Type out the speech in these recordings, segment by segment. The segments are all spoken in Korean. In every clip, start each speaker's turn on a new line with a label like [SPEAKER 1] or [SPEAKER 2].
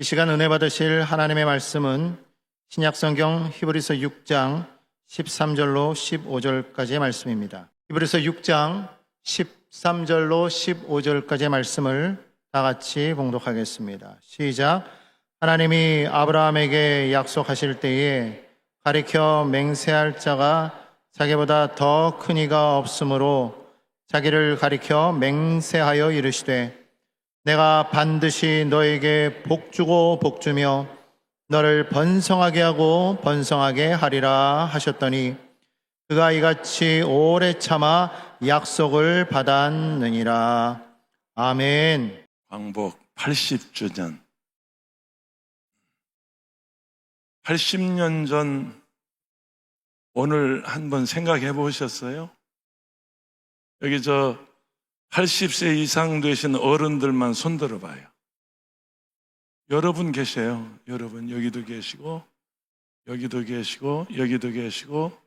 [SPEAKER 1] 이 시간 은혜 받으실 하나님의 말씀은 신약성경 히브리서 6장 13절로 15절까지의 말씀입니다. 히브리서 6장 13절로 15절까지의 말씀을 다 같이 봉독하겠습니다. 시작. 하나님이 아브라함에게 약속하실 때에 가리켜 맹세할 자가 자기보다 더 큰 이가 없으므로 자기를 가리켜 맹세하여 이르시되 내가 반드시 너에게 복주고 복주며 너를 번성하게 하고 번성하게 하리라 하셨더니 그가 이같이 오래 참아 약속을 받았느니라. 아멘.
[SPEAKER 2] 광복 80주년, 80년 전 오늘 한번 생각해 보셨어요? 여기 80세 이상 되신 어른들만 손들어 봐요. 여러분 계세요. 여러분 여기도 계시고 여기도 계시고 여기도 계시고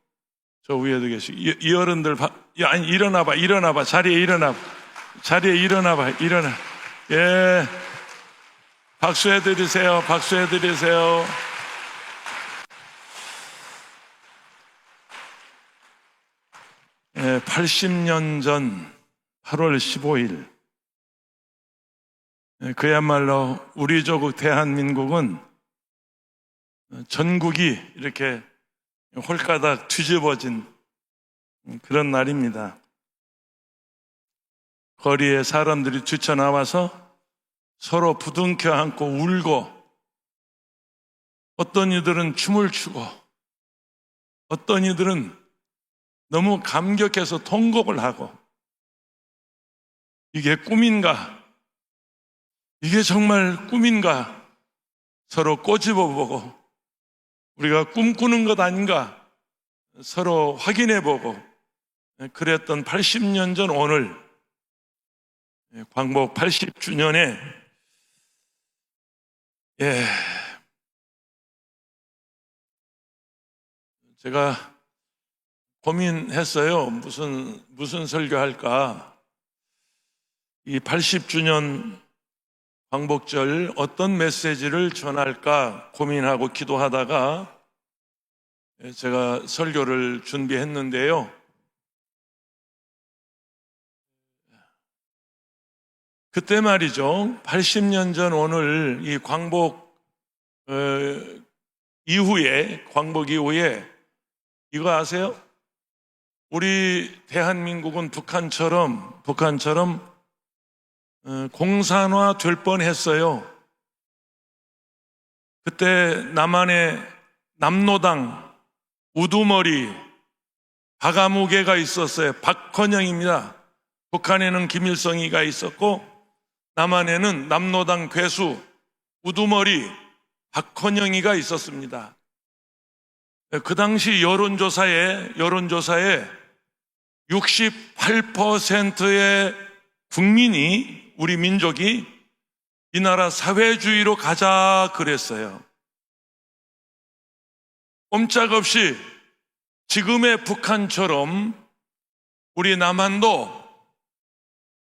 [SPEAKER 2] 저 위에도 계시고 이 어른들 아니 일어나봐 자리에 일어나 예, 박수해 드리세요. 80년 전 8월 15일, 그야말로 우리 조국 대한민국은 전국이 이렇게 홀가닥 뒤집어진 그런 날입니다. 거리에 사람들이 뛰쳐나와서 서로 부둥켜 안고 울고, 어떤 이들은 춤을 추고, 어떤 이들은 너무 감격해서 통곡을 하고, 이게 꿈인가? 이게 정말 꿈인가? 서로 꼬집어보고, 우리가 꿈꾸는 것 아닌가? 서로 확인해보고, 그랬던 80년 전 오늘, 광복 80주년에, 제가 고민했어요. 무슨 설교할까? 이 80주년 광복절 어떤 메시지를 전할까 고민하고 기도하다가 제가 설교를 준비했는데요. 그때 말이죠. 80년 전 오늘 이 광복 이후에 이거 아세요? 우리 대한민국은 북한처럼 공산화 될 뻔했어요. 그때 남한에 남로당 우두머리 박아무개가 있었어요. 박헌영입니다. 북한에는 김일성이가 있었고 남한에는 남로당 괴수 우두머리 박헌영이가 있었습니다. 그 당시 여론조사에 68%의 국민이, 우리 민족이 이 나라 사회주의로 가자 그랬어요. 꼼짝없이 지금의 북한처럼 우리 남한도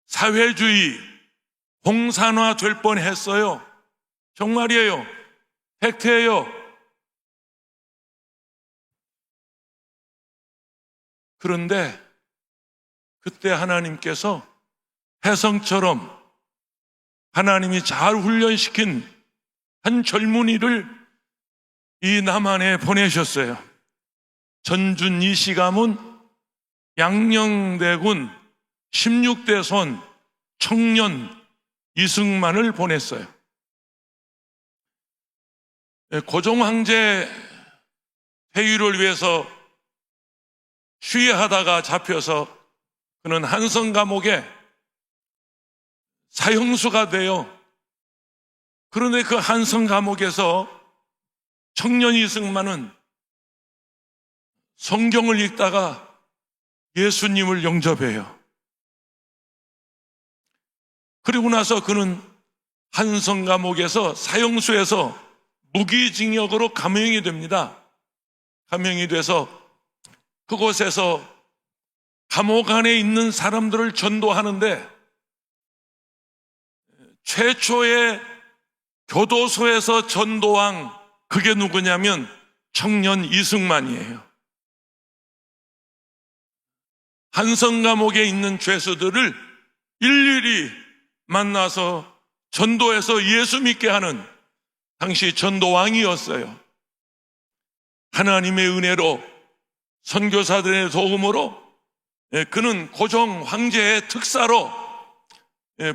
[SPEAKER 2] 사회주의 공산화 될 뻔했어요. 정말이에요. 팩트예요. 그런데 그때 하나님께서 혜성처럼 하나님이 잘 훈련시킨 한 젊은이를 이 남한에 보내셨어요. 전준 이씨 가문 양녕대군 16대 손 청년 이승만을 보냈어요. 고종 황제 폐위를 위해서 시위하다가 잡혀서 그는 한성 감옥에 사형수가 돼요. 그런데 그 한성 감옥에서 청년 이승만은 성경을 읽다가 예수님을 영접해요. 그리고 나서 그는 한성 감옥에서 사형수에서 무기징역으로 감형이 됩니다. 감형이 돼서 그곳에서 감옥 안에 있는 사람들을 전도하는데 최초의 교도소에서 전도왕, 그게 누구냐면 청년 이승만이에요. 한성 감옥에 있는 죄수들을 일일이 만나서 전도해서 예수 믿게 하는 당시 전도왕이었어요. 하나님의 은혜로, 선교사들의 도움으로 그는 고종 황제의 특사로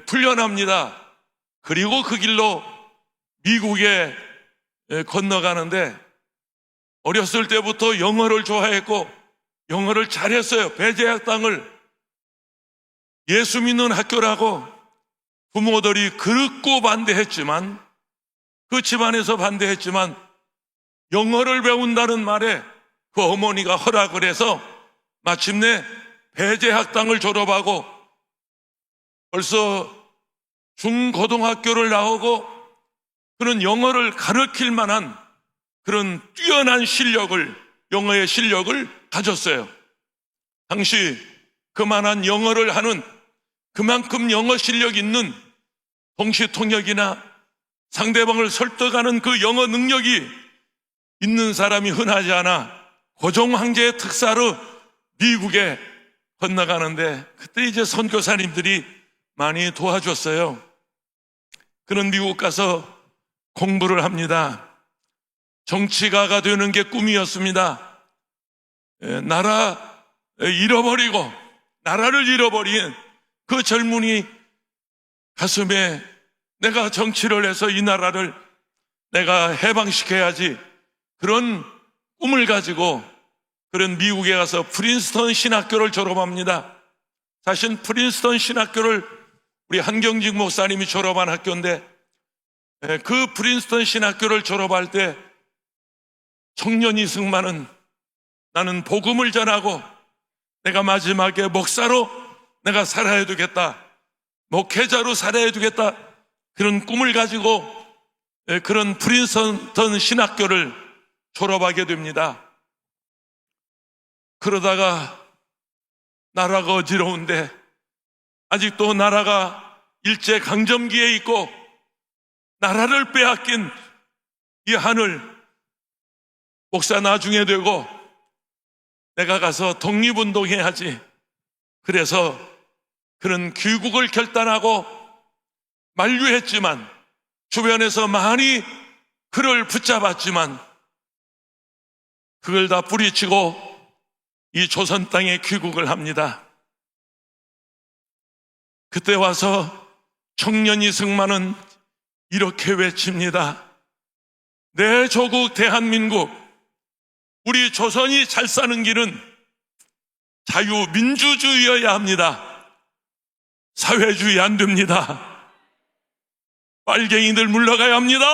[SPEAKER 2] 풀려납니다. 그리고 그 길로 미국에 건너가는데, 어렸을 때부터 영어를 좋아했고 영어를 잘했어요. 배제학당을 예수 믿는 학교라고 부모들이 그윽고 반대했지만, 그 집안에서 반대했지만 영어를 배운다는 말에 그 어머니가 허락을 해서 마침내 배제학당을 졸업하고 벌써 중고등학교를 나오고, 그는 영어를 가르칠 만한 그런 뛰어난 실력을, 영어의 실력을 가졌어요. 당시 그만한 영어를 하는, 그만큼 영어 실력 있는 동시통역이나 상대방을 설득하는 그 영어 능력이 있는 사람이 흔하지 않아 고종 황제의 특사로 미국에 건너가는데, 그때 이제 선교사님들이 많이 도와줬어요. 그는 미국 가서 공부를 합니다. 정치가가 되는 게 꿈이었습니다. 나라를 잃어버린 그 젊은이 가슴에 내가 정치를 해서 이 나라를 내가 해방시켜야지, 그런 꿈을 가지고 그런 미국에 가서 프린스턴 신학교를 졸업합니다. 사실 프린스턴 신학교를 우리 한경직 목사님이 졸업한 학교인데, 그 프린스턴 신학교를 졸업할 때 청년 이승만은 나는 복음을 전하고 내가 마지막에 목사로 내가 살아야 되겠다, 목회자로 살아야 되겠다, 그런 꿈을 가지고 그런 프린스턴 신학교를 졸업하게 됩니다. 그러다가 나라가 어지러운데, 아직도 나라가 일제강점기에 있고 나라를 빼앗긴 이 하늘, 목사 나중에 되고 내가 가서 독립운동해야지, 그래서 그런 귀국을 결단하고 만류했지만, 주변에서 많이 그를 붙잡았지만 그걸 다 뿌리치고 이 조선 땅에 귀국을 합니다. 그때 와서 청년 이승만은 이렇게 외칩니다. 내 조국 대한민국, 우리 조선이 잘 사는 길은 자유민주주의여야 합니다. 사회주의 안 됩니다. 빨갱이들 물러가야 합니다.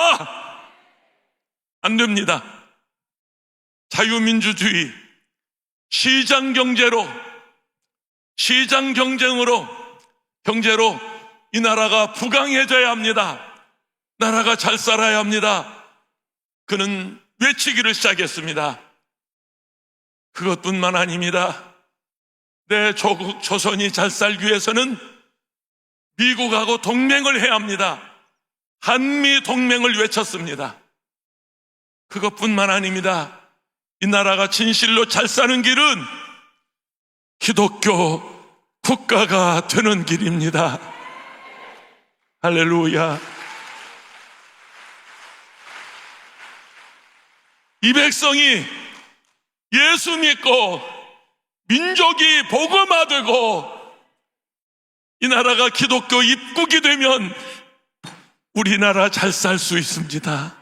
[SPEAKER 2] 안 됩니다. 자유민주주의, 시장경제로, 경제로 이 나라가 부강해져야 합니다. 나라가 잘 살아야 합니다. 그는 외치기를 시작했습니다. 그것뿐만 아닙니다. 내 조국 조선이 잘 살기 위해서는 미국하고 동맹을 해야 합니다. 한미 동맹을 외쳤습니다. 그것뿐만 아닙니다. 이 나라가 진실로 잘 사는 길은 기독교 국가가 되는 길입니다. 할렐루야. 이 백성이 예수 믿고 민족이 복음화되고 이 나라가 기독교 입국이 되면 우리나라 잘 살 수 있습니다.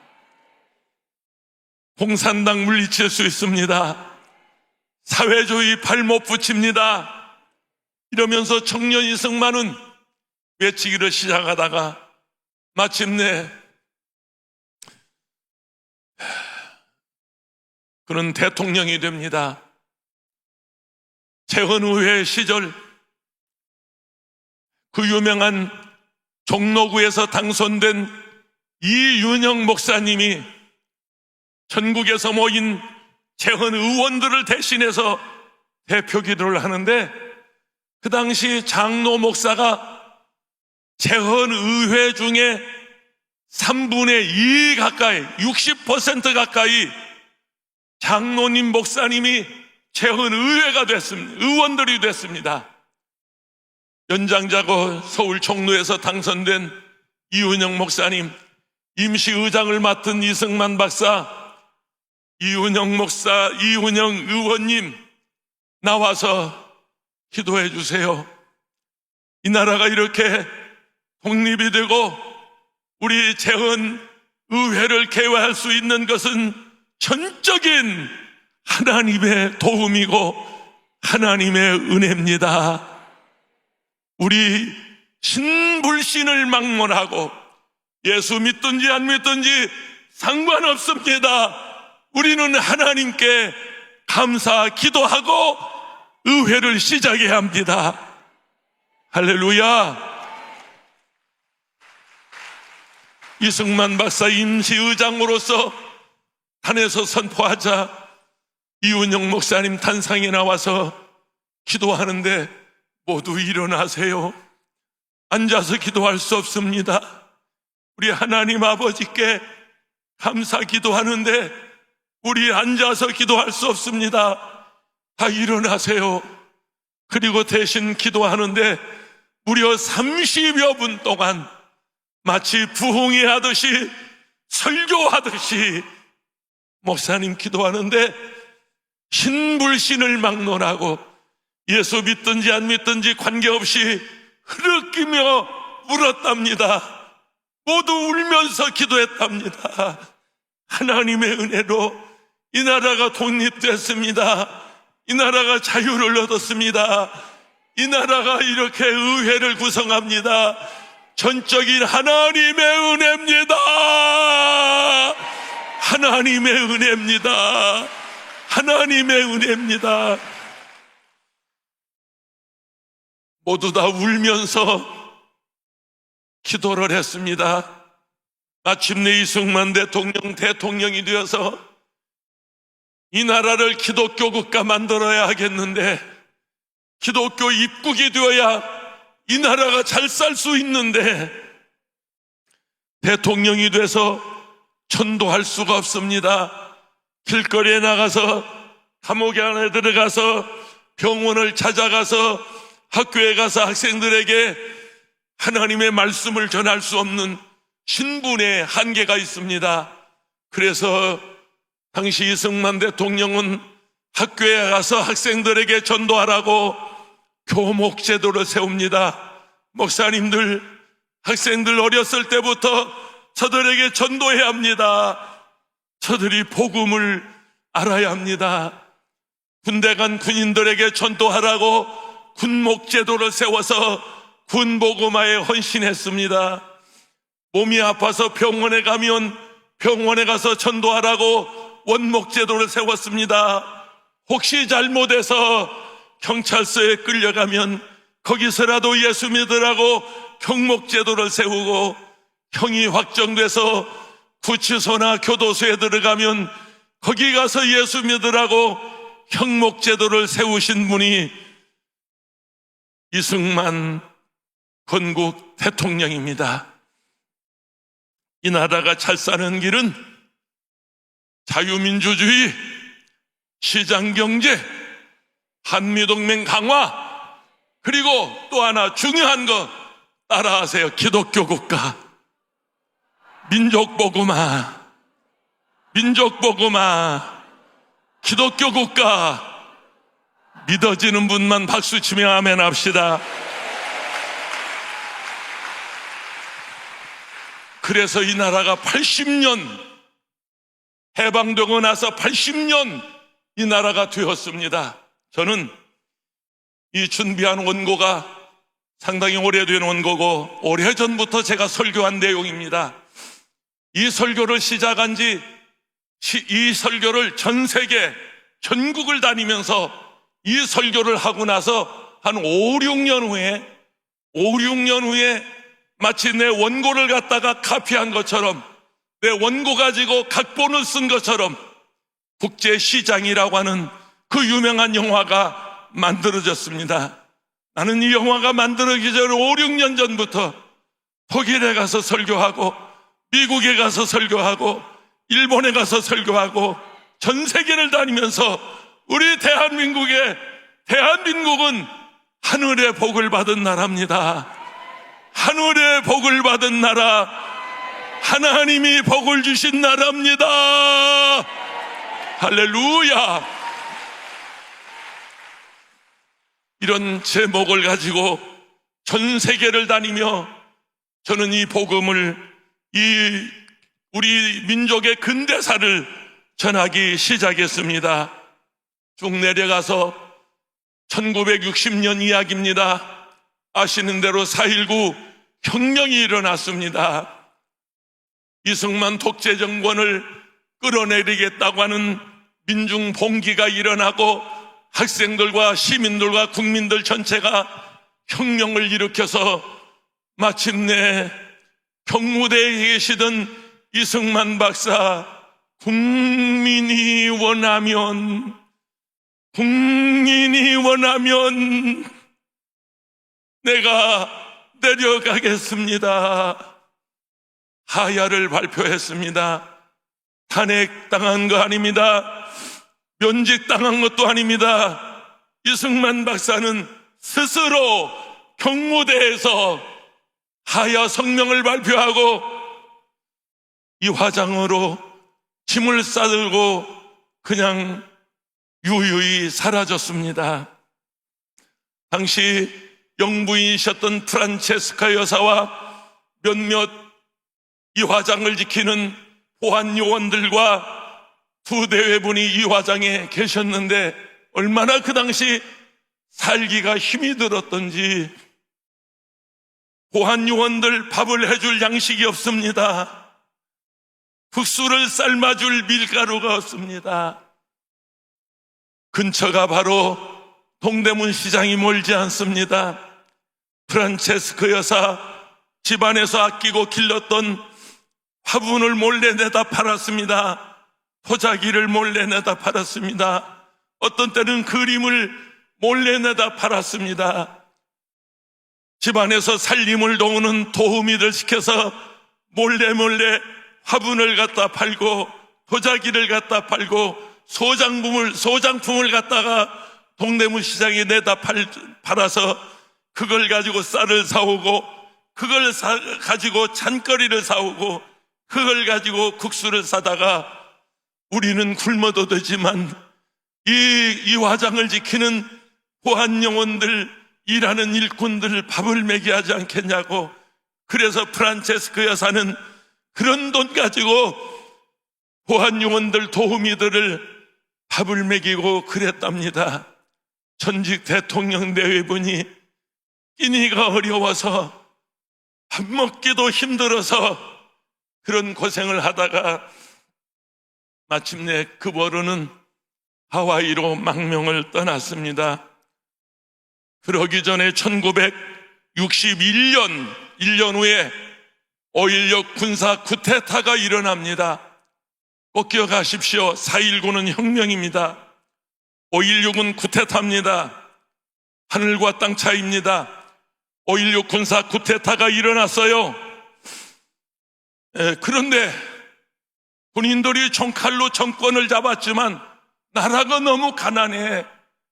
[SPEAKER 2] 공산당 물리칠 수 있습니다. 사회주의 발못 붙입니다. 이러면서 청년 이승만은 외치기를 시작하다가 마침내 그는 대통령이 됩니다. 재헌의회 시절 그 유명한 종로구에서 당선된 이윤영 목사님이 전국에서 모인 재헌의원들을 대신해서 대표기도를 하는데, 그 당시 장로 목사가 재헌의회 중에 3분의 2 가까이, 60% 가까이 장로님, 목사님이 재헌 의회가 됐습니다. 의원들이 됐습니다. 연장자고 서울 종로에서 당선된 이은영 목사님, 임시의장을 맡은 이승만 박사, 이은영 목사, 이은영 의원님 나와서 기도해 주세요. 이 나라가 이렇게 독립이 되고 우리 재헌 의회를 개화할 수 있는 것은 전적인 하나님의 도움이고 하나님의 은혜입니다. 우리 신불신을 막론하고 예수 믿든지 안 믿든지 상관없습니다. 우리는 하나님께 감사 기도하고 의회를 시작해야 합니다. 할렐루야. 이승만 박사 임시의장으로서 단에서 선포하자 이은영 목사님 단상에 나와서 기도하는데 모두 일어나세요. 앉아서 기도할 수 없습니다. 우리 하나님 아버지께 감사 기도하는데 우리 앉아서 기도할 수 없습니다. 다 일어나세요. 그리고 대신 기도하는데 무려 30여 분 동안 마치 부흥회 하듯이 설교하듯이 목사님 기도하는데 신불신을 막론하고 예수 믿든지 안 믿든지 관계없이 흐느끼며 울었답니다. 모두 울면서 기도했답니다. 하나님의 은혜로 이 나라가 독립됐습니다. 이 나라가 자유를 얻었습니다. 이 나라가 이렇게 의회를 구성합니다. 전적인 하나님의 은혜입니다. 하나님의 은혜입니다. 하나님의 은혜입니다. 모두 다 울면서 기도를 했습니다. 마침내 이승만 대통령이 되어서 이 나라를 기독교 국가 만들어야 하겠는데, 기독교 입국이 되어야 이 나라가 잘 살 수 있는데, 대통령이 돼서 전도할 수가 없습니다. 길거리에 나가서, 감옥에 안에 들어가서, 병원을 찾아가서, 학교에 가서 학생들에게 하나님의 말씀을 전할 수 없는 신분의 한계가 있습니다. 그래서 당시 이승만 대통령은 학교에 가서 학생들에게 전도하라고 교목제도를 세웁니다. 목사님들, 학생들 어렸을 때부터 저들에게 전도해야 합니다. 저들이 복음을 알아야 합니다. 군대 간 군인들에게 전도하라고 군목제도를 세워서 군복음화에 헌신했습니다. 몸이 아파서 병원에 가면 병원에 가서 전도하라고 원목제도를 세웠습니다. 혹시 잘못해서 경찰서에 끌려가면 거기서라도 예수 믿으라고 형목제도를 세우고, 형이 확정돼서 구치소나 교도소에 들어가면 거기 가서 예수 믿으라고 형목제도를 세우신 분이 이승만 건국 대통령입니다. 이 나라가 잘 사는 길은 자유민주주의, 시장경제, 한미동맹 강화, 그리고 또 하나 중요한 거 따라하세요. 기독교 국가, 민족복음화, 민족복음화, 기독교 국가. 믿어지는 분만 박수치며 아멘 합시다. 그래서 이 나라가 80년 해방되고 나서 80년 이 나라가 되었습니다. 저는 이 준비한 원고가 상당히 오래된 원고고 오래전부터 제가 설교한 내용입니다. 이 설교를 시작한 지, 이 설교를 전 세계 전국을 다니면서 이 설교를 하고 나서 한 5, 6년 후에 마치 내 원고를 갖다가 카피한 것처럼, 내 원고 가지고 각본을 쓴 것처럼 국제시장이라고 하는 그 유명한 영화가 만들어졌습니다. 나는 이 영화가 만들어지기 전에 5, 6년 전부터 독일에 가서 설교하고 미국에 가서 설교하고 일본에 가서 설교하고 전 세계를 다니면서 우리 대한민국은 하늘의 복을 받은 나라입니다. 하늘의 복을 받은 나라, 하나님이 복을 주신 나라입니다. 할렐루야. 이런 제목을 가지고 전 세계를 다니며 저는 이 복음을, 우리 민족의 근대사를 전하기 시작했습니다. 쭉 내려가서 1960년 이야기입니다. 아시는 대로 4.19 혁명이 일어났습니다. 이승만 독재 정권을 끌어내리겠다고 하는 민중 봉기가 일어나고 학생들과 시민들과 국민들 전체가 혁명을 일으켜서 마침내 경무대에 계시던 이승만 박사, 국민이 원하면 내가 내려가겠습니다. 하야를 발표했습니다. 탄핵당한 거 아닙니다. 면직당한 것도 아닙니다. 이승만 박사는 스스로 경무대에서 하야 성명을 발표하고 이 화장으로 짐을 싸들고 그냥 유유히 사라졌습니다. 당시 영부인이셨던 프란체스카 여사와 몇몇 이 화장을 지키는 보안 요원들과 두 대회분이 이 화장에 계셨는데 얼마나 그 당시 살기가 힘이 들었던지 보안 요원들 밥을 해줄 양식이 없습니다. 국수를 삶아줄 밀가루가 없습니다. 근처가 바로 동대문 시장이 멀지 않습니다. 프란체스코 여사 집안에서 아끼고 길렀던 화분을 몰래 내다 팔았습니다. 도자기를 몰래 내다 팔았습니다. 어떤 때는 그림을 몰래 내다 팔았습니다. 집안에서 살림을 도우는 도우미들 시켜서 몰래 화분을 갖다 팔고 도자기를 갖다 팔고 소장품을 갖다가 동대문 시장에 내다 팔아서 그걸 가지고 쌀을 사오고 그걸 가지고 잔거리를 사오고 그걸 가지고 국수를 사다가 우리는 굶어도 되지만 이 화장을 지키는 보안 요원들, 일하는 일꾼들 밥을 먹여야 하지 않겠냐고. 그래서 프란체스코 여사는 그런 돈 가지고 보안 요원들, 도우미들을 밥을 먹이고 그랬답니다. 전직 대통령 내외분이 끼니가 어려워서 밥 먹기도 힘들어서 그런 고생을 하다가 마침내 그 버르는 하와이로 망명을 떠났습니다. 그러기 전에 1961년 1년 후에 5.16 군사 쿠데타가 일어납니다. 꼭 기억하십시오. 4.19는 혁명입니다. 5.16은 쿠데타입니다. 하늘과 땅 차이입니다. 5.16 군사 쿠데타가 일어났어요. 그런데 군인들이 총칼로 정권을 잡았지만 나라가 너무 가난해.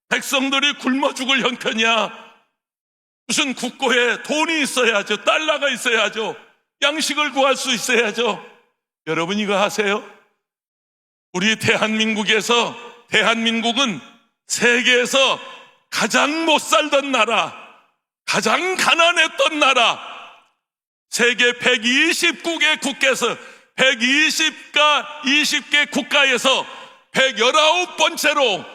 [SPEAKER 2] 백성들이 굶어 죽을 형편이야. 무슨 국고에 돈이 있어야죠. 달러가 있어야죠. 양식을 구할 수 있어야죠. 여러분 이거 아세요? 우리 대한민국은 세계에서 가장 못 살던 나라, 가장 가난했던 나라, 세계 129개 국가에서 20개 국가에서 119번째로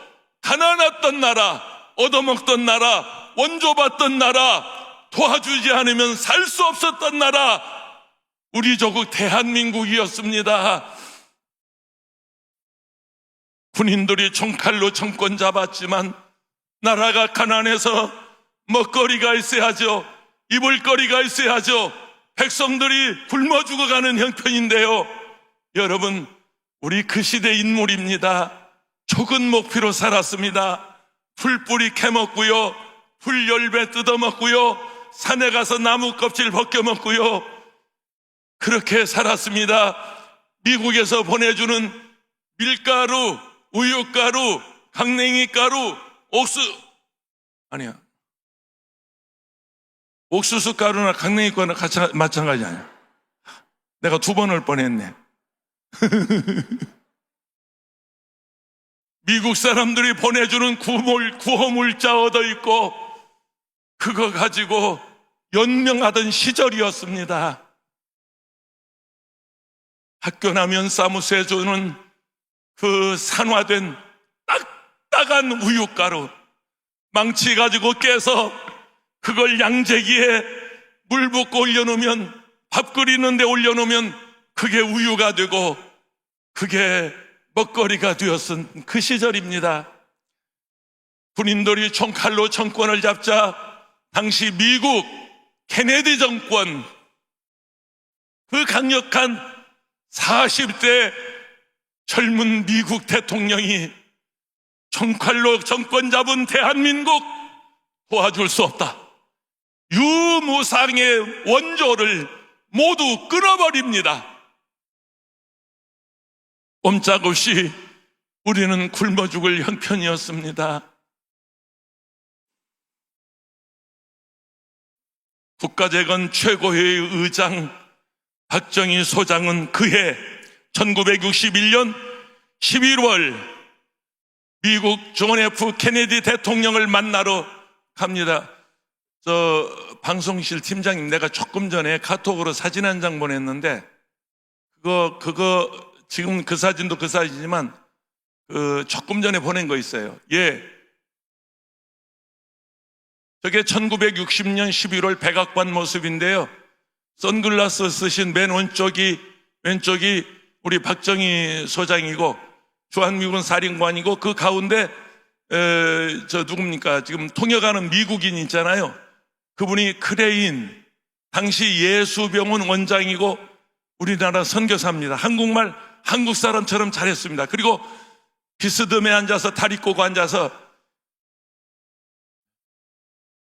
[SPEAKER 2] 가난했던 나라, 얻어먹던 나라, 원조받던 나라, 도와주지 않으면 살 수 없었던 나라, 우리 조국 대한민국이었습니다. 군인들이 총칼로 정권 잡았지만 나라가 가난해서 먹거리가 있어야죠. 입을 거리가 있어야죠. 백성들이 굶어 죽어가는 형편인데요. 여러분, 우리 그 시대 인물입니다. 족은 목피로 살았습니다. 풀뿌리 캐먹고요, 풀열배 뜯어먹고요, 산에 가서 나무 껍질 벗겨먹고요, 그렇게 살았습니다. 미국에서 보내주는 밀가루, 우유가루, 강냉이가루, 옥수수 가루나 강냉이 가루나 같이 마찬가지 아니야. 내가 2번을 뻔했네. 미국 사람들이 보내주는 구호물자 얻어 있고 그거 가지고 연명하던 시절이었습니다. 학교 나면 사무소에 주는 그 산화된 딱딱한 우유가루 망치 가지고 깨서 그걸 양재기에 물 붓고 올려놓으면, 밥 끓이는데 올려놓으면 그게 우유가 되고 그게 먹거리가 되었은 그 시절입니다. 군인들이 총칼로 정권을 잡자 당시 미국 케네디 정권, 그 강력한 40대 젊은 미국 대통령이 총칼로 정권 잡은 대한민국 도와줄 수 없다. 유무상의 원조를 모두 끊어버립니다. 꼼짝없이 우리는 굶어 죽을 형편이었습니다. 국가재건 최고회의 의장 박정희 소장은 그해 1961년 11월 미국 존 F 케네디 대통령을 만나러 갑니다. 방송실 팀장님, 내가 조금 전에 카톡으로 사진 한 장 보냈는데 그거 지금 그 사진도 그 사진이지만 조금 전에 보낸 거 있어요. 예. 저게 1960년 11월 백악관 모습인데요. 선글라스 쓰신 맨 왼쪽이 우리 박정희 소장이고 주한미군 사령관이고 그 가운데 누굽니까? 지금 통역하는 미국인 있잖아요. 그분이 크레인, 당시 예수병원 원장이고 우리나라 선교사입니다. 한국말 한국 사람처럼 잘했습니다. 그리고 비스듬에 앉아서 다리 꼬고 앉아서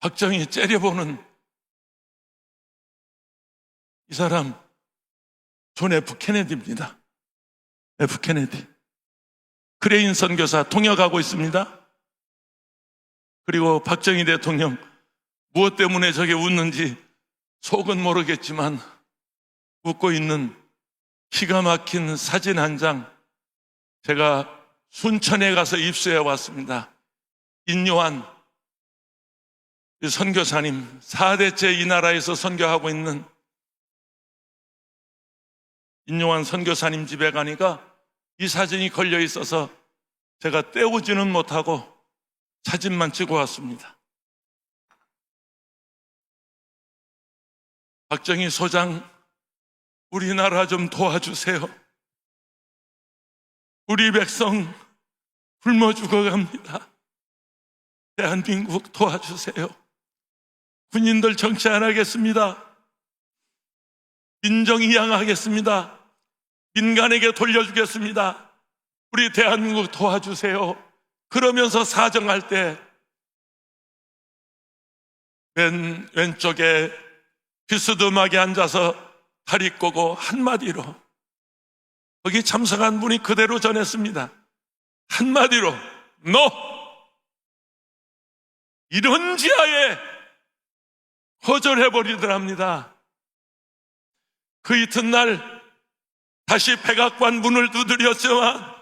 [SPEAKER 2] 박정희 째려보는 이 사람 존 F 케네디입니다. F 케네디. 크레인 선교사 통역하고 있습니다. 그리고 박정희 대통령 무엇 때문에 저게 웃는지 속은 모르겠지만 웃고 있는 기가 막힌 사진 한 장 제가 순천에 가서 입수해 왔습니다. 인요한 선교사님 4대째 이 나라에서 선교하고 있는 인요한 선교사님 집에 가니까 이 사진이 걸려 있어서 제가 떼오지는 못하고 사진만 찍어 왔습니다. 박정희 소장, 우리나라 좀 도와주세요. 우리 백성 굶어 죽어갑니다. 대한민국 도와주세요. 군인들 정치 안 하겠습니다. 민정 이양하겠습니다. 민간에게 돌려주겠습니다. 우리 대한민국 도와주세요. 그러면서 사정할 때 맨 왼쪽에 비스듬하게 앉아서 다리 꼬고 한마디로, 거기 참석한 분이 그대로 전했습니다. 한마디로 NO! 이런 지하에 거절해버리더랍니다. 그 이튿날 다시 백악관 문을 두드렸지만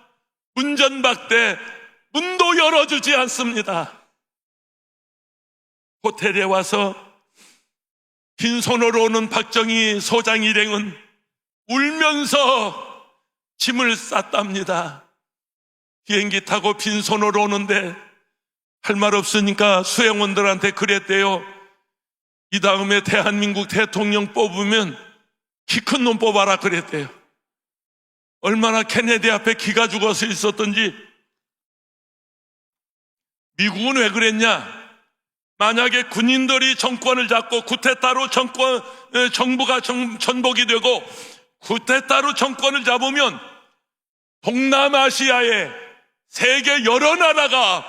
[SPEAKER 2] 문전박대, 문도 열어주지 않습니다. 호텔에 와서 빈손으로 오는 박정희 소장 일행은 울면서 짐을 쌌답니다. 비행기 타고 빈손으로 오는데 할 말 없으니까 수행원들한테 그랬대요. 이 다음에 대한민국 대통령 뽑으면 키 큰 놈 뽑아라 그랬대요. 얼마나 케네디 앞에 기가 죽어서 있었던지. 미국은 왜 그랬냐? 만약에 군인들이 정권을 잡고 쿠데타로 정부가 전복이 되고 쿠데타로 정권을 잡으면 동남아시아의 세계 여러 나라가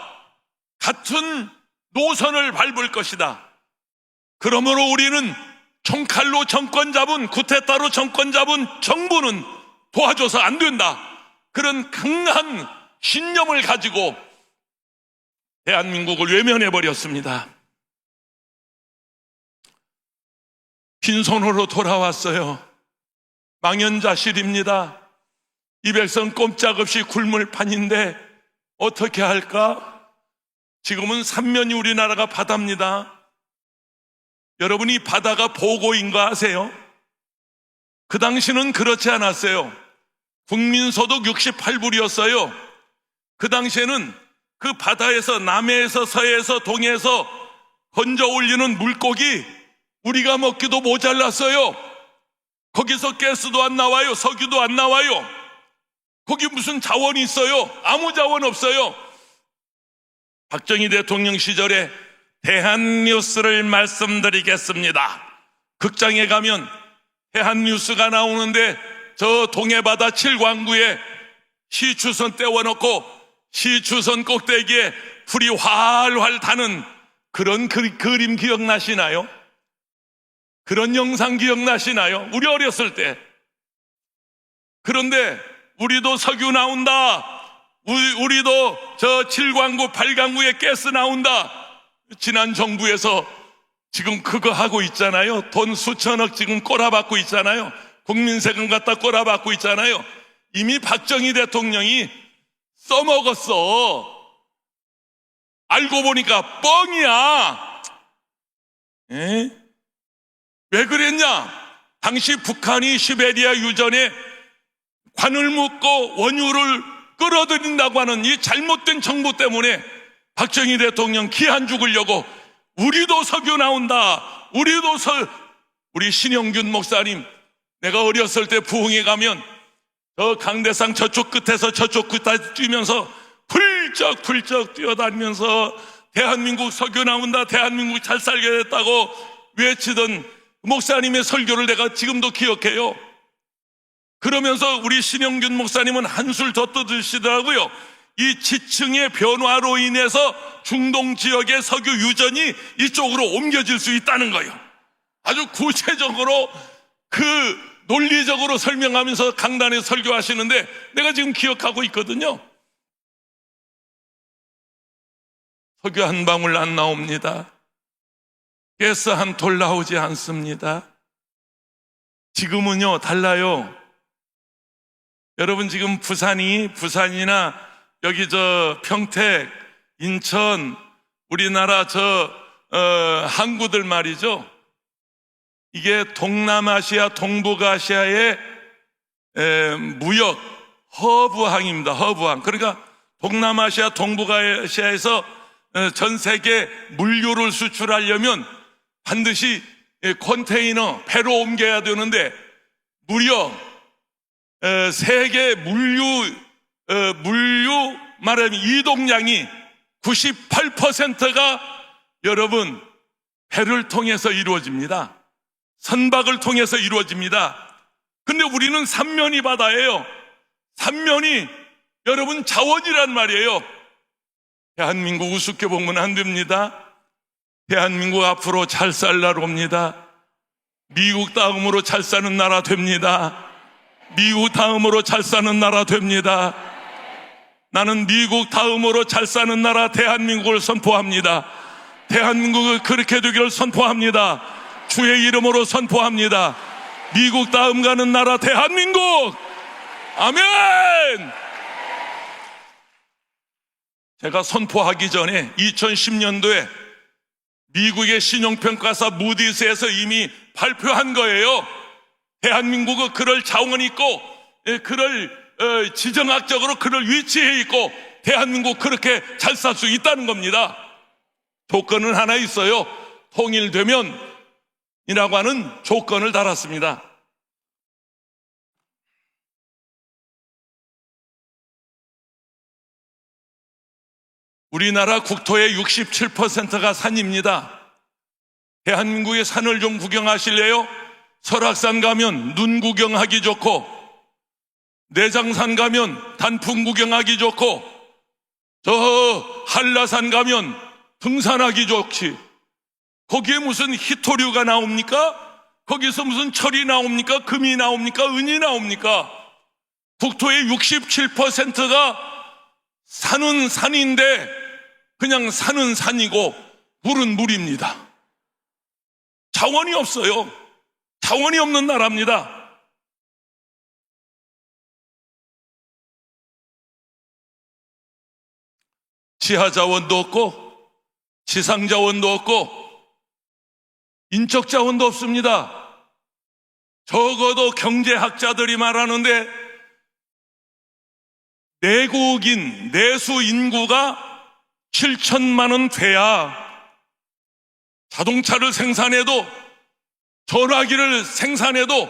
[SPEAKER 2] 같은 노선을 밟을 것이다. 그러므로 우리는 총칼로 정권 잡은, 쿠데타로 정권 잡은 정부는 도와줘서 안 된다. 그런 강한 신념을 가지고 대한민국을 외면해버렸습니다. 빈손으로 돌아왔어요. 망연자실입니다. 이 백성 꼼짝없이 굶을 판인데 어떻게 할까? 지금은 삼면이 우리나라가 바다입니다. 여러분이 바다가 보고인 거 아세요? 그 당시는 그렇지 않았어요. 국민소득 68불이었어요. 그 당시에는 그 바다에서 남해에서 서해에서 동해에서 건져 올리는 물고기 우리가 먹기도 모자랐어요. 거기서 가스도 안 나와요. 석유도 안 나와요. 거기 무슨 자원이 있어요? 아무 자원 없어요. 박정희 대통령 시절에 대한뉴스를 말씀드리겠습니다. 극장에 가면 대한뉴스가 나오는데 저 동해바다 칠광구에 시추선 떼워놓고 시추선 꼭대기에 불이 활활 타는 그런 그림 기억나시나요? 그런 영상 기억나시나요? 우리 어렸을 때. 그런데 우리도 석유 나온다. 우리도 저 7광구, 8광구에 가스 나온다. 지난 정부에서 지금 그거 하고 있잖아요. 돈 수천억 지금 꼬라박고 있잖아요. 국민세금 갖다 꼬라박고 있잖아요. 이미 박정희 대통령이 써먹었어. 알고 보니까 뻥이야. 에? 왜 그랬냐? 당시 북한이 시베리아 유전에 관을 묶고 원유를 끌어들인다고 하는 이 잘못된 정부 때문에 박정희 대통령 기 안 죽으려고 우리도 석유 나온다. 우리 신영균 목사님, 내가 어렸을 때 부흥회 가면 저 강대상 저쪽 끝에서 저쪽 끝까지 뛰면서 훌쩍훌쩍 뛰어다니면서 대한민국 석유 나온다, 대한민국 잘 살게 됐다고 외치던 목사님의 설교를 내가 지금도 기억해요. 그러면서 우리 신영균 목사님은 한술 더 떠드시더라고요. 이 지층의 변화로 인해서 중동 지역의 석유 유전이 이쪽으로 옮겨질 수 있다는 거예요. 아주 구체적으로 그 논리적으로 설명하면서 강단에 설교하시는데 내가 지금 기억하고 있거든요. 석유 한 방울 안 나옵니다. 가스 한 돌 나오지 않습니다. 지금은요 달라요. 여러분 지금 부산이나 여기 저 평택, 인천, 우리나라 항구들 말이죠. 이게 동남아시아, 동북아시아의 무역 허브항입니다. 허브항. 그러니까 동남아시아, 동북아시아에서 전 세계 물류를 수출하려면 반드시 컨테이너, 배로 옮겨야 되는데 무려 세계 물류 말하면 이동량이 98%가 여러분 배를 통해서 이루어집니다. 선박을 통해서 이루어집니다. 근데 우리는 삼면이 바다예요. 삼면이 여러분 자원이란 말이에요. 대한민국 우습게 보면 안 됩니다. 대한민국 앞으로 잘 살 나라입니다. 미국 다음으로 잘 사는 나라 됩니다. 미국 다음으로 잘 사는 나라 됩니다. 나는 미국 다음으로 잘 사는 나라 대한민국을 선포합니다. 대한민국을 그렇게 되기를 선포합니다. 주의 이름으로 선포합니다. 미국 다음 가는 나라 대한민국. 아멘. 제가 선포하기 전에 2010년도에 미국의 신용평가사 무디스에서 이미 발표한 거예요. 대한민국은 그럴 자원이 있고 그럴 지정학적으로 그럴 위치에 있고 대한민국 그렇게 잘 살 수 있다는 겁니다. 조건은 하나 있어요. 통일되면 이라고 하는 조건을 달았습니다. 우리나라 국토의 67%가 산입니다. 대한민국의 산을 좀 구경하실래요? 설악산 가면 눈 구경하기 좋고, 내장산 가면 단풍 구경하기 좋고, 저 한라산 가면 등산하기 좋지. 거기에 무슨 히토류가 나옵니까? 거기서 무슨 철이 나옵니까? 금이 나옵니까? 은이 나옵니까? 국토의 67%가 산은 산인데 그냥 산은 산이고 물은 물입니다. 자원이 없어요. 자원이 없는 나라입니다. 지하 자원도 없고 지상 자원도 없고 인적 자원도 없습니다. 적어도 경제학자들이 말하는데 내국인 내수 인구가 7천만은 돼야 자동차를 생산해도 전화기를 생산해도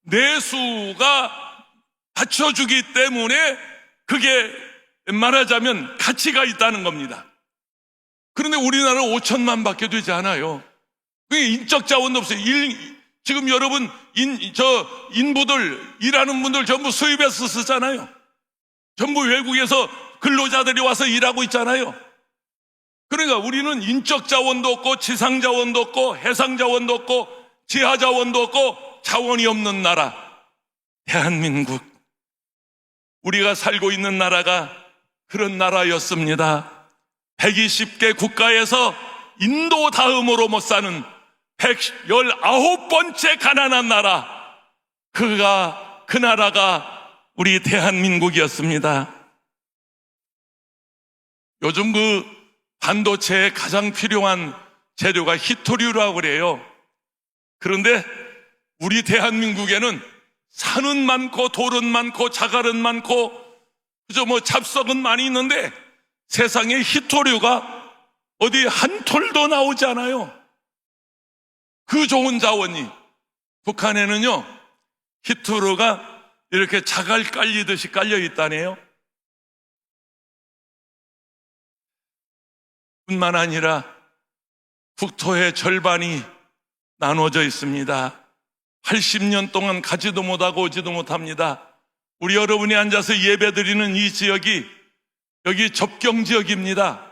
[SPEAKER 2] 내수가 받쳐주기 때문에 그게 말하자면 가치가 있다는 겁니다. 그런데 우리나라는 5천만 밖에 되지 않아요. 그게 인적 자원도 없어요. 지금 여러분 인부들 일하는 분들 전부 수입해서 쓰잖아요. 전부 외국에서 근로자들이 와서 일하고 있잖아요. 그러니까 우리는 인적 자원도 없고 지상 자원도 없고 해상 자원도 없고 지하 자원도 없고 자원이 없는 나라 대한민국. 우리가 살고 있는 나라가 그런 나라였습니다. 120개 국가에서 인도 다음으로 못 사는 119번째 가난한 나라, 그 나라가 우리 대한민국이었습니다. 요즘 그 반도체에 가장 필요한 재료가 히토류라고 그래요. 그런데 우리 대한민국에는 산은 많고 돌은 많고 자갈은 많고 그저 뭐 잡석은 많이 있는데 세상에 히토류가 어디 한 톨도 나오지 않아요. 그 좋은 자원이 북한에는요 히토류가 이렇게 자갈 깔리듯이 깔려 있다네요. 뿐만 아니라 국토의 절반이 나눠져 있습니다. 80년 동안 가지도 못하고 오지도 못합니다. 우리 여러분이 앉아서 예배드리는 이 지역이 여기 접경지역입니다.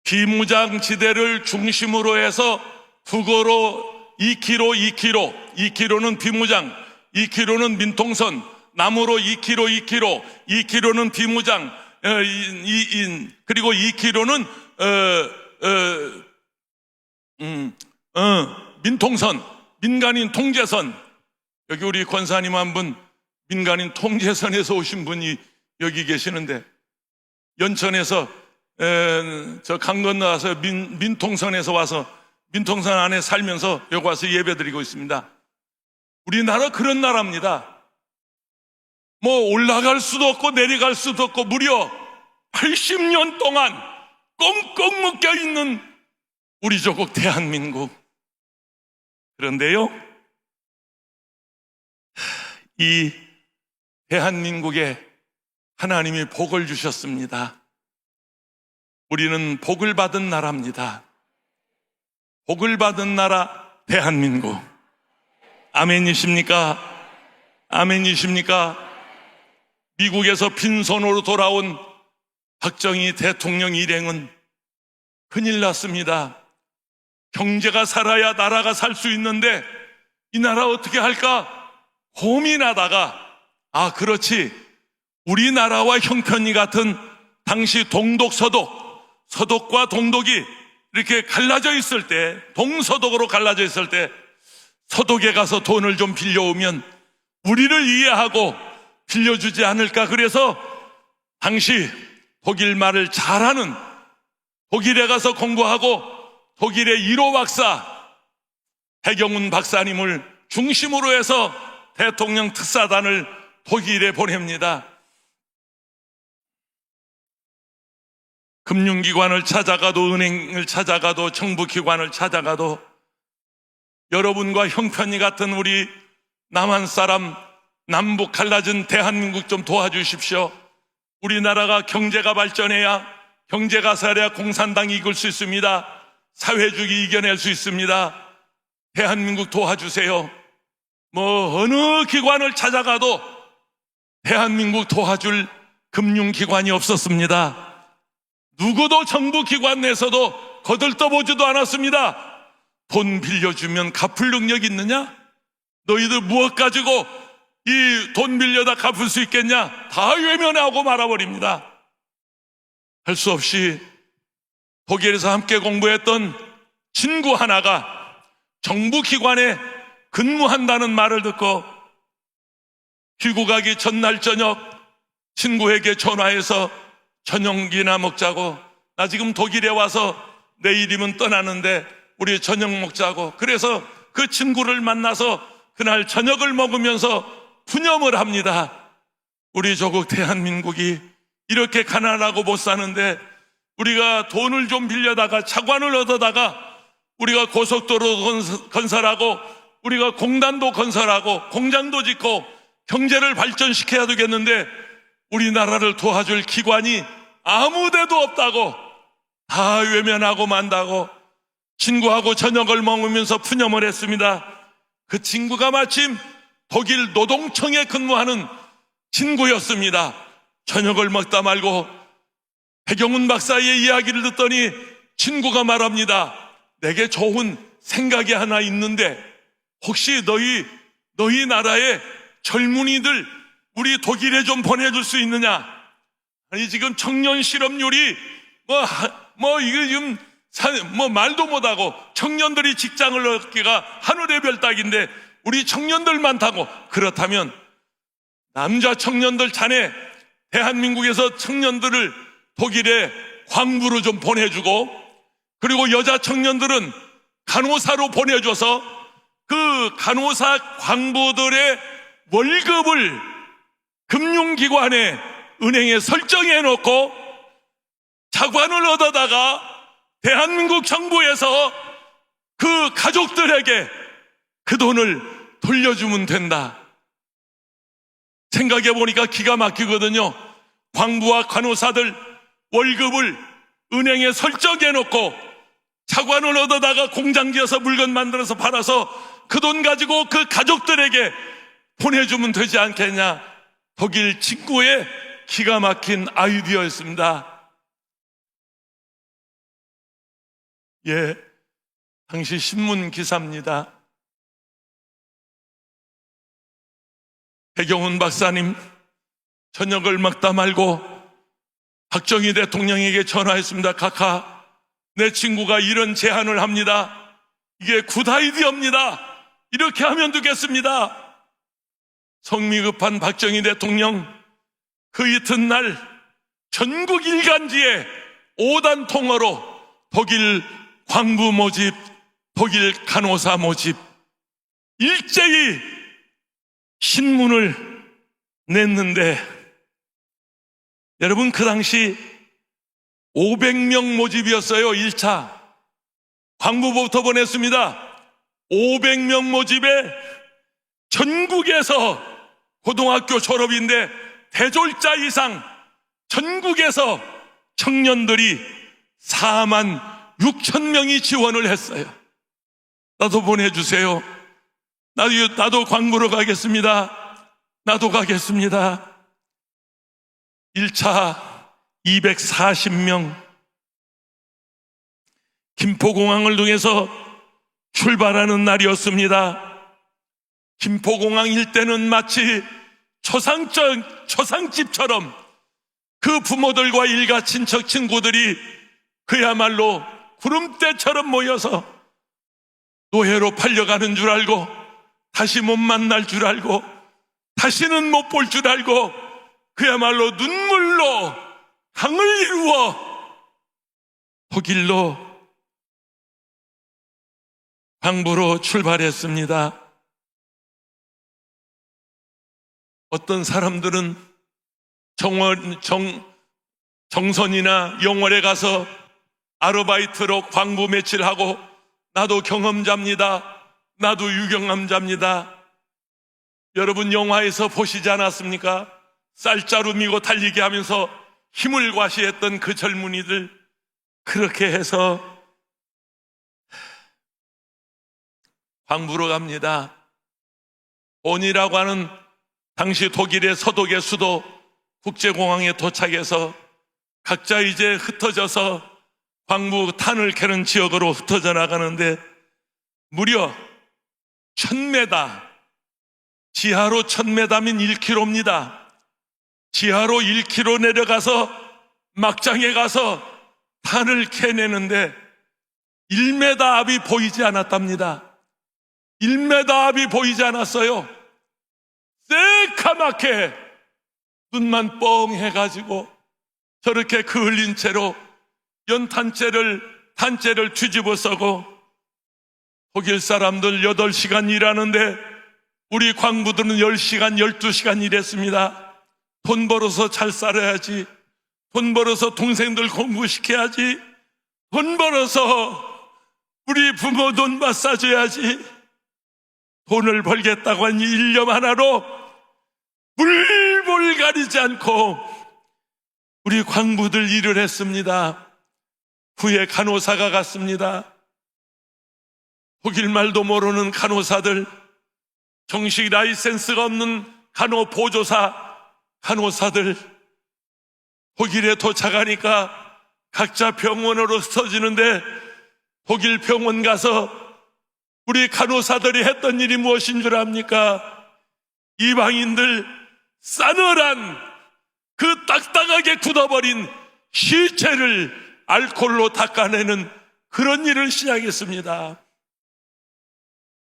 [SPEAKER 2] 비무장지대를 중심으로 해서 국어로 2km는 비무장, 2km는 민통선, 남으로 2km는 비무장, 그리고 2km는 민통선, 민간인 통제선. 여기 우리 권사님 한 분 민간인 통제선에서 오신 분이 여기 계시는데 연천에서 저 강 건너와서 민통선에서 와서 민통선 안에 살면서 여기 와서 예배드리고 있습니다. 우리나라 그런 나라입니다. 뭐 올라갈 수도 없고 내려갈 수도 없고 무려 80년 동안 꽁꽁 묶여 있는 우리 조국 대한민국. 그런데요, 이 대한민국에 하나님이 복을 주셨습니다. 우리는 복을 받은 나라입니다. 복을 받은 나라 대한민국. 아멘이십니까? 아멘이십니까? 미국에서 빈손으로 돌아온 박정희 대통령 일행은 큰일 났습니다. 경제가 살아야 나라가 살 수 있는데 이 나라 어떻게 할까 고민하다가 그렇지, 우리나라와 형편이 같은 당시 동독 서독과 동독이 이렇게 갈라져 있을 때, 동서독으로 갈라져 있을 때 서독에 가서 돈을 좀 빌려오면 우리를 이해하고 빌려주지 않을까. 그래서 당시 독일 말을 잘하는, 독일에 가서 공부하고 독일의 1호 박사 배경훈 박사님을 중심으로 해서 대통령 특사단을 독일에 보냅니다. 금융기관을 찾아가도, 은행을 찾아가도, 정부기관을 찾아가도 여러분과 형편이 같은 우리 남한 사람, 남북 갈라진 대한민국 좀 도와주십시오. 우리나라가 경제가 발전해야, 경제가 살아야 공산당이 이길 수 있습니다. 사회주의 이겨낼 수 있습니다. 대한민국 도와주세요. 뭐 어느 기관을 찾아가도 대한민국 도와줄 금융기관이 없었습니다. 누구도 정부 기관 내에서도 거들떠보지도 않았습니다. 돈 빌려주면 갚을 능력 있느냐? 너희들 무엇 가지고 이 돈 빌려다 갚을 수 있겠냐? 다 외면하고 말아버립니다. 할 수 없이 독일에서 함께 공부했던 친구 하나가 정부 기관에 근무한다는 말을 듣고 귀국 가기 전날 저녁 친구에게 전화해서 저녁이나 먹자고, 나 지금 독일에 와서 내일이면 떠나는데 우리 저녁 먹자고. 그래서 그 친구를 만나서 그날 저녁을 먹으면서 푸념을 합니다. 우리 조국 대한민국이 이렇게 가난하고 못 사는데 우리가 돈을 좀 빌려다가 차관을 얻어다가 우리가 고속도로 건설하고 우리가 공단도 건설하고 공장도 짓고 경제를 발전시켜야 되겠는데 우리나라를 도와줄 기관이 아무데도 없다고 다 외면하고 만다고 친구하고 저녁을 먹으면서 푸념을 했습니다. 그 친구가 마침 독일 노동청에 근무하는 친구였습니다. 저녁을 먹다 말고 백영훈 박사의 이야기를 듣더니 친구가 말합니다. 내게 좋은 생각이 하나 있는데 혹시 너희 나라의 젊은이들 우리 독일에 좀 보내줄 수 있느냐? 아니 지금 청년 실업률이 이거 지금 말도 못하고 청년들이 직장을 얻기가 하늘의 별 따기인데 우리 청년들 많다고. 그렇다면 남자 청년들 자네 대한민국에서 청년들을 독일에 광부로 좀 보내주고 그리고 여자 청년들은 간호사로 보내줘서 그 간호사 광부들의 월급을 금융기관에 은행에 설정해 놓고 차관을 얻어다가 대한민국 정부에서 그 가족들에게 그 돈을 돌려주면 된다. 생각해 보니까 기가 막히거든요. 광부와 간호사들 월급을 은행에 설정해 놓고 차관을 얻어다가 공장 지어서 물건 만들어서 팔아서 그 돈 가지고 그 가족들에게 보내주면 되지 않겠냐. 독일 친구의 기가 막힌 아이디어였습니다. 예, 당시 신문 기사입니다. 백영훈 박사님 저녁을 먹다 말고 박정희 대통령에게 전화했습니다. 카카, 내 친구가 이런 제안을 합니다. 이게 굿 아이디어입니다. 이렇게 하면 되겠습니다. 성미 급한 박정희 대통령 그 이튿날 전국 일간지에 5단 통어로 독일 광부 모집, 독일 간호사 모집 일제히 신문을 냈는데 여러분 그 당시 500명 모집이었어요. 1차 광부부터 보냈습니다. 500명 모집에 전국에서 고등학교 졸업인데 대졸자 이상 전국에서 청년들이 4만 6천 명이 지원을 했어요. 나도 보내주세요. 나도 광부로 가겠습니다. 나도 가겠습니다. 1차 240명 김포공항을 통해서 출발하는 날이었습니다. 김포공항 일대는 마치 초상집처럼 그 부모들과 일가 친척 친구들이 그야말로 구름대처럼 모여서 노예로 팔려가는 줄 알고 다시 못 만날 줄 알고 다시는 못 볼 줄 알고 그야말로 눈물로 강을 이루어 독일로 광부로 출발했습니다. 어떤 사람들은 정선이나 영월에 가서 아르바이트로 광부 며칠하고 나도 경험자입니다. 나도 유경험자입니다. 여러분 영화에서 보시지 않았습니까? 쌀자루미고 달리기 하면서 힘을 과시했던 그 젊은이들 그렇게 해서 광부로 갑니다. 본이라고 하는 당시 독일의 서독의 수도 국제공항에 도착해서 각자 이제 흩어져서 광부 탄을 캐는 지역으로 흩어져 나가는데 무려 1000m, 지하로 1000m면 1km입니다. 지하로 1km 내려가서 막장에 가서 탄을 캐내는데 1m 앞이 보이지 않았답니다. 1m 앞이 보이지 않았어요. 새카맣게 눈만 뻥 해가지고 저렇게 그을린 채로 단째를 뒤집어 써고 독일 사람들 8시간 일하는데 우리 광부들은 10시간, 12시간 일했습니다. 돈 벌어서 잘 살아야지. 돈 벌어서 동생들 공부시켜야지. 돈 벌어서 우리 부모 돈 받사줘야지. 돈을 벌겠다고 하니 일념 하나로 물불 가리지 않고 우리 광부들 일을 했습니다. 후에 간호사가 갔습니다. 독일 말도 모르는 간호사들, 정식 라이센스가 없는 간호사들, 독일에 도착하니까 각자 병원으로 흩어지는데 독일 병원 가서 우리 간호사들이 했던 일이 무엇인 줄 압니까? 이방인들 싸늘한 그 딱딱하게 굳어버린 시체를 알코올로 닦아내는 그런 일을 시작했습니다.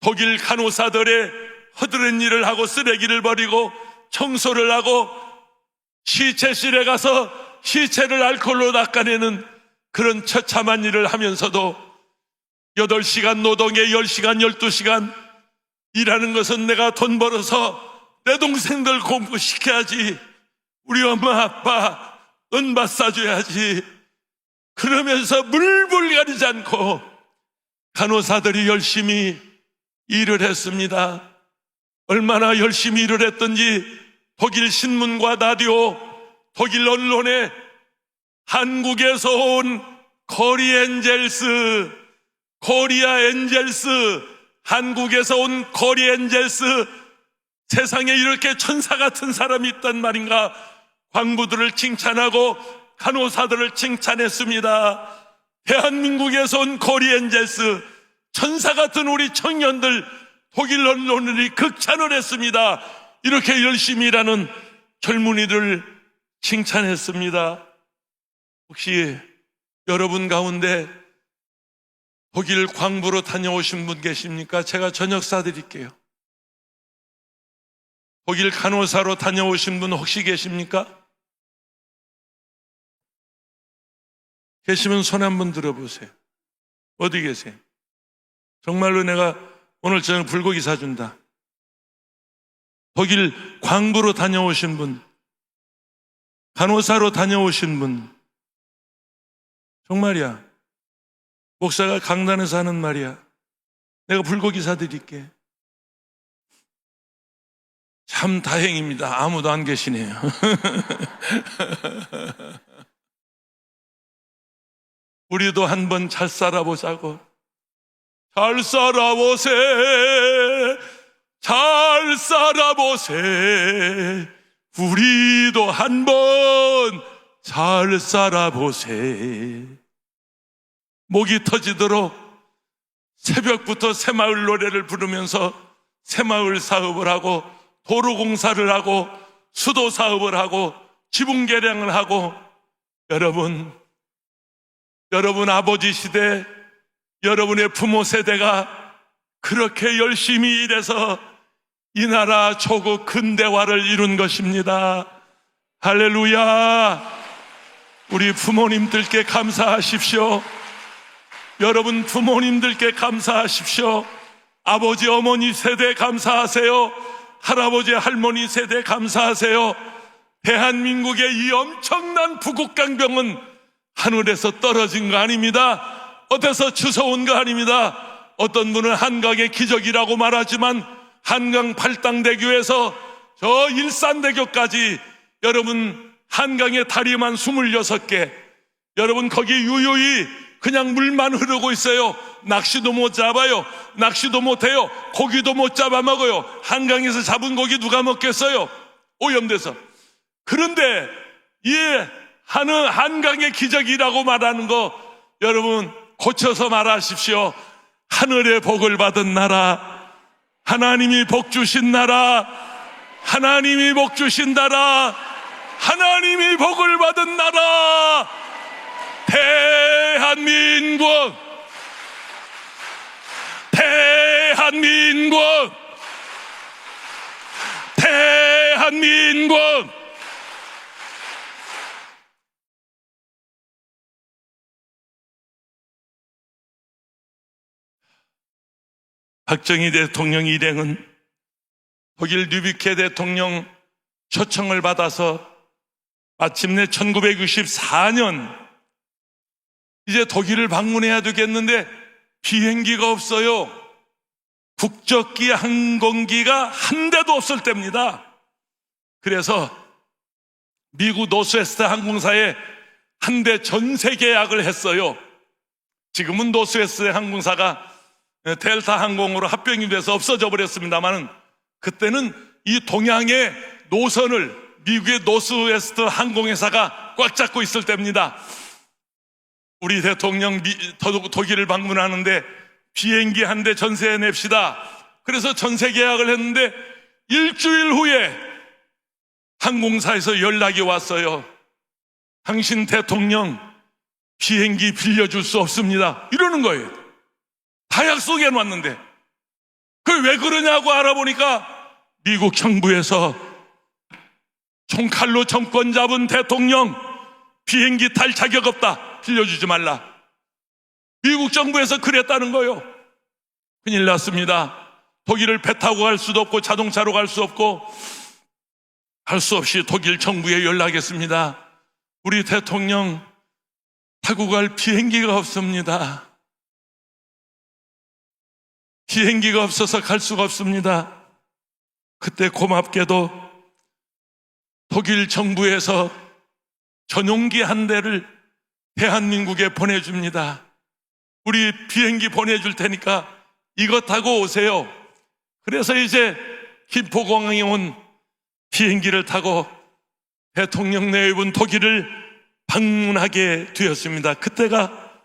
[SPEAKER 2] 독일 간호사들의 허드렛 일을 하고 쓰레기를 버리고 청소를 하고 시체실에 가서 시체를 알코올로 닦아내는 그런 처참한 일을 하면서도 8시간 노동에 10시간, 12시간 일하는 것은 내가 돈 벌어서 내 동생들 공부시켜야지. 우리 엄마 아빠 은밭 사줘야지. 그러면서 물불 가리지 않고 간호사들이 열심히 일을 했습니다. 얼마나 열심히 일을 했던지 독일 신문과 라디오, 독일 언론에 한국에서 온 코리아 엔젤스, 한국에서 온 코리아 엔젤스, 세상에 이렇게 천사 같은 사람이 있단 말인가, 광부들을 칭찬하고 간호사들을 칭찬했습니다. 대한민국에서 온 코리아 엔젤스, 천사 같은 우리 청년들, 독일 언론들이 극찬을 했습니다. 이렇게 열심히 일하는 젊은이들 칭찬했습니다. 혹시 여러분 가운데 독일 광부로 다녀오신 분 계십니까? 제가 저녁 사드릴게요. 독일 간호사로 다녀오신 분 혹시 계십니까? 계시면 손 한번 들어보세요. 어디 계세요? 정말로 내가 오늘 저녁 불고기 사준다. 독일 광부로 다녀오신 분, 간호사로 다녀오신 분, 정말이야. 목사가 강단에서 하는 말이야. 내가 불고기 사드릴게. 참 다행입니다. 아무도 안 계시네요. 우리도 한번 잘 살아보자고. 잘 살아보세, 잘 살아보세. 우리도 한번 잘 살아보세. 목이 터지도록 새벽부터 새마을 노래를 부르면서 새마을 사업을 하고 도로공사를 하고 수도 사업을 하고 지붕 개량을 하고, 여러분 아버지 시대, 여러분의 부모 세대가 그렇게 열심히 일해서 이 나라 조국 근대화를 이룬 것입니다. 할렐루야. 우리 부모님들께 감사하십시오. 여러분 부모님들께 감사하십시오. 아버지 어머니 세대 감사하세요. 할아버지 할머니 세대 감사하세요. 대한민국의 이 엄청난 부국강병은 하늘에서 떨어진 거 아닙니다. 어디서 주워온 거 아닙니다. 어떤 분은 한강의 기적이라고 말하지만 한강 팔당대교에서 저 일산대교까지 여러분 한강의 다리만 26개, 여러분 거기 유유히 그냥 물만 흐르고 있어요. 낚시도 못 잡아요. 낚시도 못 해요. 고기도 못 잡아먹어요. 한강에서 잡은 고기 누가 먹겠어요? 오염돼서. 그런데 이 한강의 기적이라고 말하는 거 여러분 고쳐서 말하십시오. 하늘의 복을 받은 나라, 하나님이 복 주신 나라, 하나님이 복 주신 나라, 하나님이 복을 받은 나라, 대한민국, 대한민국, 대한민국. 박정희 대통령 일행은 독일 류비케 대통령 초청을 받아서 마침내 1964년 이제 독일을 방문해야 되겠는데 비행기가 없어요. 국적기 항공기가 한 대도 없을 때입니다. 그래서 미국 노스웨스트 항공사에 한 대 전세 계약을 했어요. 지금은 노스웨스트 항공사가 델타 항공으로 합병이 돼서 없어져 버렸습니다만 그때는 이 동양의 노선을 미국의 노스웨스트 항공회사가 꽉 잡고 있을 때입니다. 우리 대통령 독일을 방문하는데 비행기 한 대 전세 냅시다. 그래서 전세 계약을 했는데 일주일 후에 항공사에서 연락이 왔어요. 당신 대통령 비행기 빌려줄 수 없습니다. 이러는 거예요. 다 약속해 놨는데. 그 왜 그러냐고 알아보니까 미국 정부에서 총칼로 정권 잡은 대통령 비행기 탈 자격 없다. 빌려주지 말라. 미국 정부에서 그랬다는 거예요. 큰일 났습니다. 독일을 배 타고 갈 수도 없고 자동차로 갈 수 없고 할 수 없이 독일 정부에 연락했습니다. 우리 대통령 타고 갈 비행기가 없습니다. 비행기가 없어서 갈 수가 없습니다. 그때 고맙게도 독일 정부에서 전용기 한 대를 대한민국에 보내줍니다. 우리 비행기 보내줄 테니까 이거 타고 오세요. 그래서 이제 김포공항에 온 비행기를 타고 대통령 내외분 독일을 방문하게 되었습니다. 그때가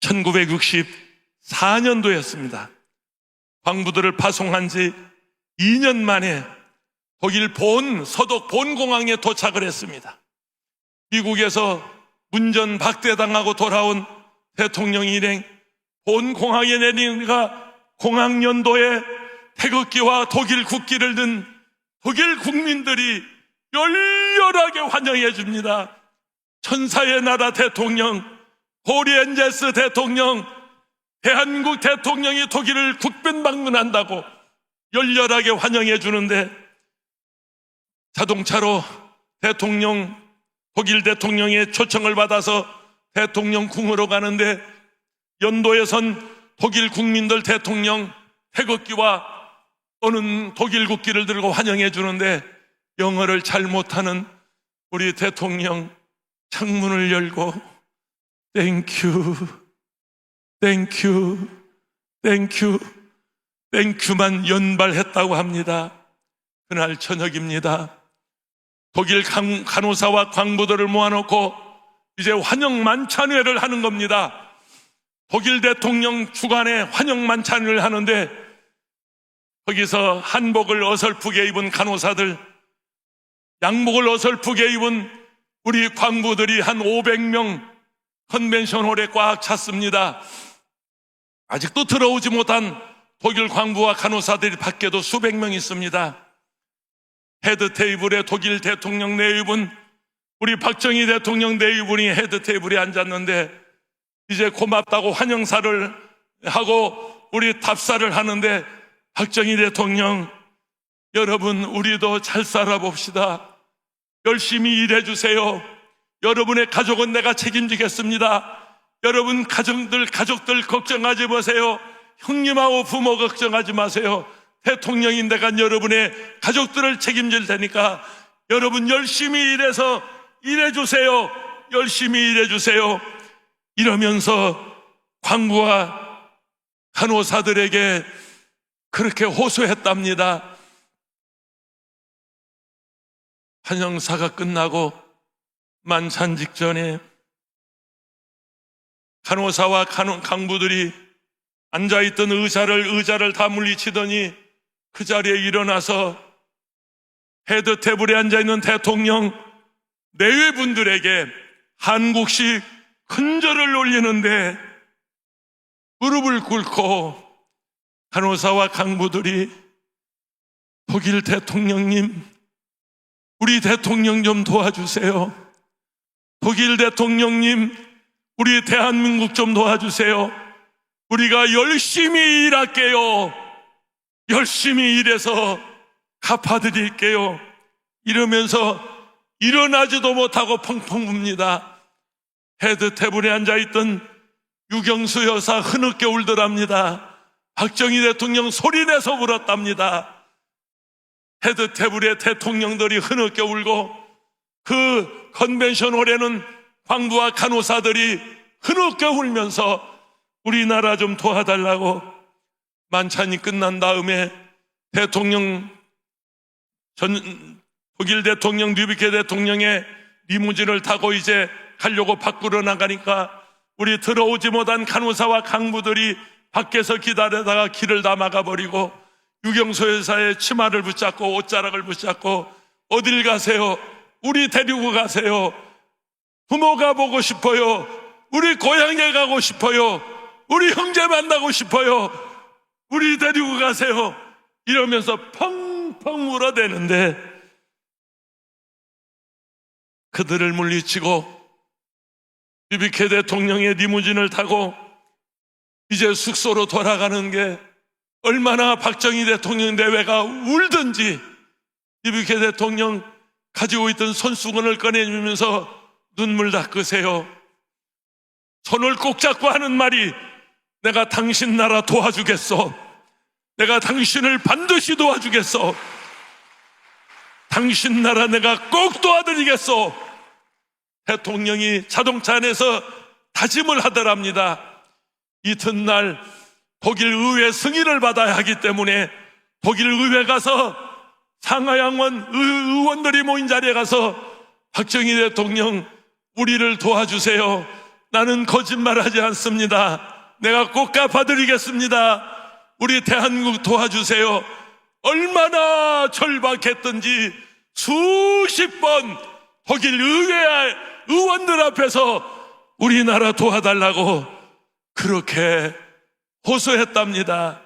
[SPEAKER 2] 1964년도였습니다. 광부들을 파송한 지 2년 만에 독일 서독 본공항에 도착을 했습니다. 미국에서 문전 박대당하고 돌아온 대통령 일행 본공항에 내리니까 공항연도에 태극기와 독일 국기를 든 독일 국민들이 열렬하게 환영해 줍니다. 천사의 나라 대통령, 고리엔제스 대통령, 대한민국 대통령이 독일을 국빈 방문한다고 열렬하게 환영해 주는데 자동차로 독일 대통령의 초청을 받아서 대통령 궁으로 가는데 연도에선 독일 국민들 대통령 태극기와 또는 독일 국기를 들고 환영해 주는데 영어를 잘 못하는 우리 대통령 창문을 열고 땡큐 땡큐 땡큐 땡큐만 연발했다고 합니다. 그날 저녁입니다. 독일 간호사와 광부들을 모아놓고 이제 환영 만찬회를 하는 겁니다. 독일 대통령 주관에 환영 만찬을 하는데 거기서 한복을 어설프게 입은 간호사들, 양복을 어설프게 입은 우리 광부들이 한 500명 컨벤션홀에 꽉 찼습니다. 아직도 들어오지 못한 독일 광부와 간호사들이 밖에도 수백 명 있습니다. 헤드 테이블에 독일 대통령 내위분, 우리 박정희 대통령 내위분이 헤드 테이블에 앉았는데 이제 고맙다고 환영사를 하고 우리 답사를 하는데 박정희 대통령, 여러분 우리도 잘 살아봅시다. 열심히 일해주세요. 여러분의 가족은 내가 책임지겠습니다. 여러분 가족들 걱정하지 마세요. 형님하고 부모 걱정하지 마세요. 대통령인 내가 여러분의 가족들을 책임질 테니까 여러분 열심히 일해주세요. 열심히 일해주세요. 이러면서 광부와 간호사들에게 그렇게 호소했답니다. 환영사가 끝나고 만찬 직전에 간호사와 간부들이 앉아있던 의자를 다 물리치더니 그 자리에 일어나서 헤드 테이블에 앉아있는 대통령 내외 분들에게 한국식 큰절을 올리는데 무릎을 꿇고 간호사와 간부들이 독일 대통령님, 우리 대통령 좀 도와주세요. 독일 대통령님, 우리 대한민국 좀 도와주세요. 우리가 열심히 일할게요. 열심히 일해서 갚아드릴게요. 이러면서 일어나지도 못하고 펑펑 웁니다. 헤드 테이블에 앉아있던 유경수 여사 흐느껴 울더랍니다. 박정희 대통령 소리내서 울었답니다. 헤드 테이블에 대통령들이 흐느껴 울고 그 컨벤션 홀에는 광부와 간호사들이 흐느껴 울면서 우리나라 좀 도와달라고 만찬이 끝난 다음에 독일 대통령 류비케 대통령의 리무진을 타고 이제 가려고 밖으로 나가니까 우리 들어오지 못한 간호사와 간부들이 밖에서 기다리다가 길을 다 막아버리고 유경수 여사의 치마를 붙잡고 옷자락을 붙잡고 어딜 가세요? 우리 데리고 가세요. 부모가 보고 싶어요. 우리 고향에 가고 싶어요. 우리 형제 만나고 싶어요. 우리 데리고 가세요. 이러면서 펑펑 울어대는데 그들을 물리치고 류비케 대통령의 리무진을 타고 이제 숙소로 돌아가는 게 얼마나 박정희 대통령 내외가 울든지 류비케 대통령 가지고 있던 손수건을 꺼내주면서 눈물 닦으세요. 손을 꼭 잡고 하는 말이 내가 당신 나라 도와주겠어. 내가 당신을 반드시 도와주겠어. 당신 나라 내가 꼭 도와드리겠어. 대통령이 자동차 안에서 다짐을 하더랍니다. 이튿날 독일 의회 승인을 받아야 하기 때문에 독일 의회 가서 상하양원 의원들이 모인 자리에 가서 박정희 대통령 우리를 도와주세요. 나는 거짓말하지 않습니다. 내가 꼭 갚아드리겠습니다. 우리 대한민국 도와주세요. 얼마나 절박했던지 수십 번 독일 의회 의원들 앞에서 우리나라 도와달라고 그렇게 호소했답니다.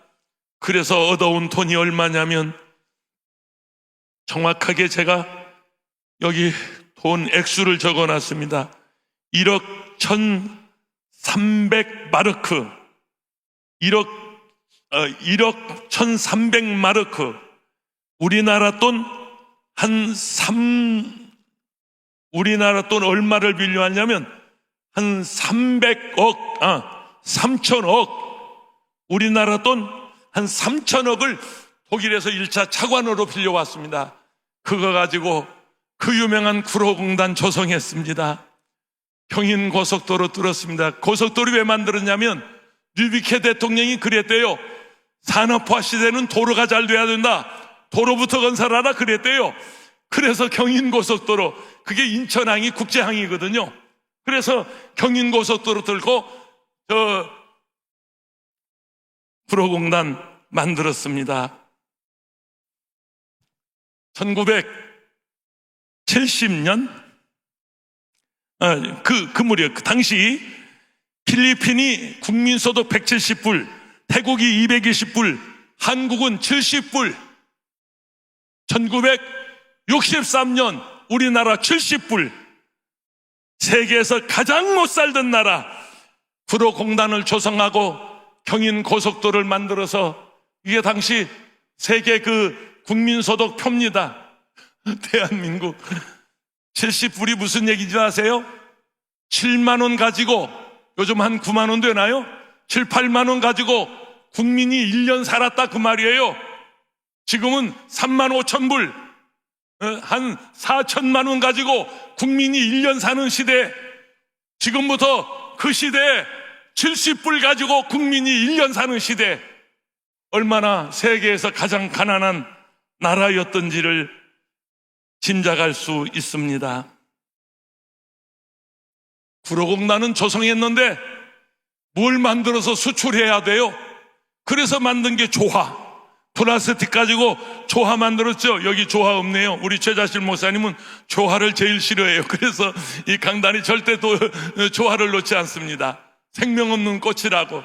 [SPEAKER 2] 그래서 얻어온 돈이 얼마냐면 정확하게 제가 여기 돈 액수를 적어놨습니다. 1억 1,300마르크 1억 1,300마르크 우리나라 돈 우리나라 돈 얼마를 빌려왔냐면 한 3천억 우리나라 돈 한 3천억을 독일에서 1차 차관으로 빌려왔습니다. 그거 가지고 그 유명한 구로공단 조성했습니다. 경인고속도로 뚫었습니다. 고속도로 왜 만들었냐면 류비케 대통령이 그랬대요. 산업화 시대는 도로가 잘 돼야 된다. 도로부터 건설하라 그랬대요. 그래서 경인고속도로, 그게 인천항이 국제항이거든요. 그래서 경인고속도로 뚫고 구로공단 만들었습니다. 1970년 그 무렵 그 당시 필리핀이 국민소득 170불, 태국이 220불, 한국은 70불. 1963년 우리나라 70불. 세계에서 가장 못 살던 나라. 구로공단을 조성하고 경인고속도로를 만들어서 이게 당시 세계 그 국민소득 표입니다. 대한민국 70불이 무슨 얘기인지 아세요? 7만 원 가지고 요즘 한 9만 원 되나요? 7, 8만 원 가지고 국민이 1년 살았다 그 말이에요. 지금은 3만 5천 불, 한 4천만 원 가지고 국민이 1년 사는 시대. 지금부터 그 시대에 70불 가지고 국민이 1년 사는 시대. 얼마나 세계에서 가장 가난한 나라였던지를 짐작할 수 있습니다. 구로공단은 조성했는데 뭘 만들어서 수출해야 돼요? 그래서 만든 게 조화. 플라스틱 가지고 조화 만들었죠. 여기 조화 없네요. 우리 최자실 목사님은 조화를 제일 싫어해요. 그래서 이 강단이 절대 조화를 놓지 않습니다. 생명 없는 꽃이라고.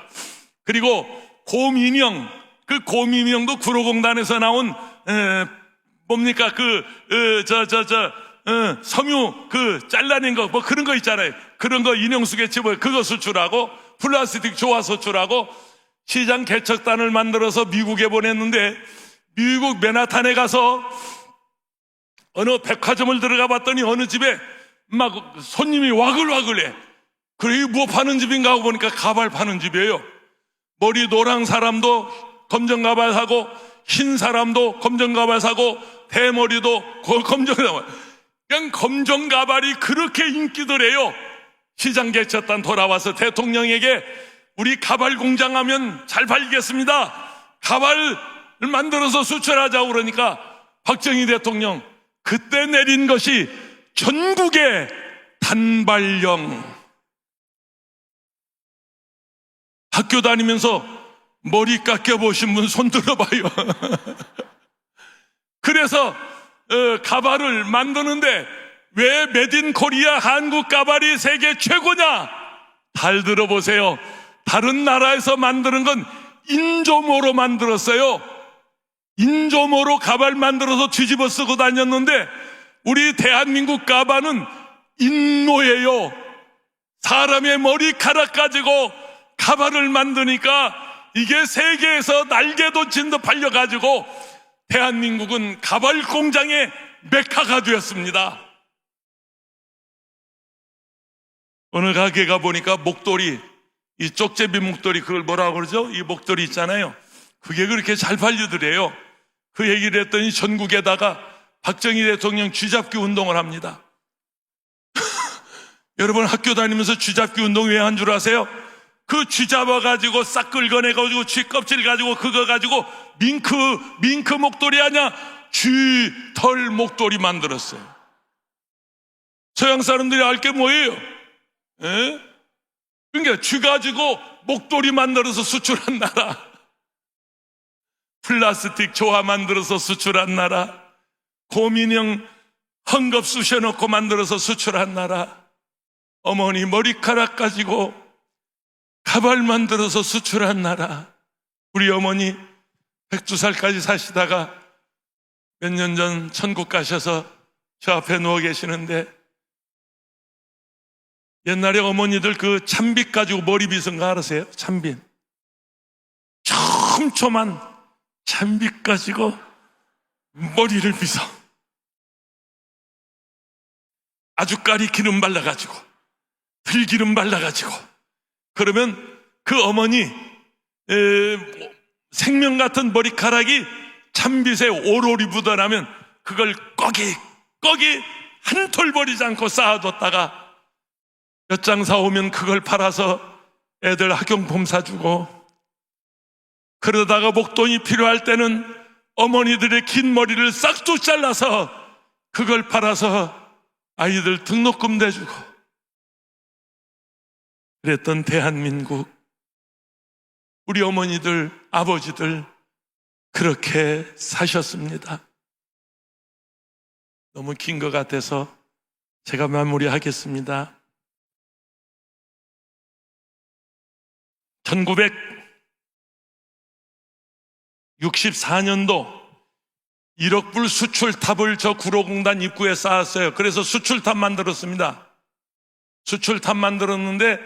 [SPEAKER 2] 그리고 곰인형, 그 곰인형도 구로공단에서 나온 뭡니까 섬유 잘라낸 거 뭐 그런 거 있잖아요. 그런 거 인형 속에 집어 그거 수출하고 플라스틱 조화 수출하고 시장 개척단을 만들어서 미국에 보냈는데 미국 맨하탄에 가서 어느 백화점을 들어가 봤더니 어느 집에 막 손님이 와글와글해. 그래 뭐 파는 집인가 하고 보니까 가발 파는 집이에요. 머리 노랑 사람도 검정 가발 사고 흰 사람도 검정 가발 사고 대머리도 검정 가발. 그냥 검정 가발이 그렇게 인기더래요. 시장 개척단 돌아와서 대통령에게 우리 가발 공장 하면 잘 팔리겠습니다. 가발을 만들어서 수출하자고 그러니까 박정희 대통령 그때 내린 것이 전국의 단발령. 학교 다니면서 머리 깎여보신 분 손 들어봐요. 그래서 가발을 만드는데 왜 메딘 코리아 한국 가발이 세계 최고냐? 잘 들어보세요. 다른 나라에서 만드는 건 인조모로 만들었어요. 인조모로 가발 만들어서 뒤집어 쓰고 다녔는데 우리 대한민국 가발은 인모예요. 사람의 머리카락 가지고 가발을 만드니까 이게 세계에서 날개도 진도 팔려가지고 대한민국은 가발 공장의 메카가 되었습니다. 어느 가게 가보니까 목도리, 이 쪽제비 목도리, 그걸 뭐라고 그러죠? 이 목도리 있잖아요. 그게 그렇게 잘 팔리더래요. 그 얘기를 했더니 전국에다가 박정희 대통령 쥐잡기 운동을 합니다. 여러분 학교 다니면서 쥐잡기 운동 왜 한 줄 아세요? 그 쥐 잡아가지고 싹 긁어내가지고 쥐 껍질 가지고 그거 가지고 밍크 목도리 아냐? 쥐 털 목도리 만들었어요. 서양 사람들이 알 게 뭐예요? 에? 그러니까 쥐 가지고 목도리 만들어서 수출한 나라, 플라스틱 조화 만들어서 수출한 나라, 곰인형 헝겊 쑤셔놓고 만들어서 수출한 나라, 어머니 머리카락 가지고 가발 만들어서 수출한 나라. 우리 어머니 102살까지 사시다가 몇 년 전 천국 가셔서 저 앞에 누워 계시는데 옛날에 어머니들 그 참빗 가지고 머리 빗은 거 알으세요? 참빗. 촘촘한 참빗 가지고 머리를 빗어. 아주까리 기름 발라가지고 들기름 발라가지고 그러면 그 어머니 생명 같은 머리카락이 참빗에 오롤이 묻어나면 그걸 꺼기 한 톨 버리지 않고 쌓아뒀다가 몇 장 사오면 그걸 팔아서 애들 학용품 사주고, 그러다가 목돈이 필요할 때는 어머니들의 긴 머리를 싹둑 잘라서 그걸 팔아서 아이들 등록금 내주고 그랬던 대한민국. 우리 어머니들, 아버지들 그렇게 사셨습니다. 너무 긴 것 같아서 제가 마무리하겠습니다. 1964년도 1억 불 수출탑을 저 구로공단 입구에 쌓았어요. 그래서 수출탑 만들었습니다. 수출탑 만들었는데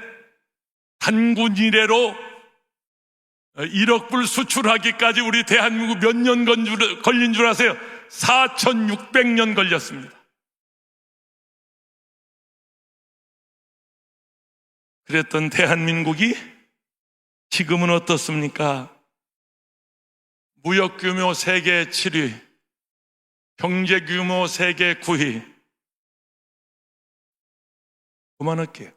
[SPEAKER 2] 단군 이래로 1억 불 수출하기까지 우리 대한민국 몇 년 걸린 줄 아세요? 4,600년 걸렸습니다. 그랬던 대한민국이 지금은 어떻습니까? 무역 규모 세계 7위, 경제 규모 세계 9위. 그만할게요.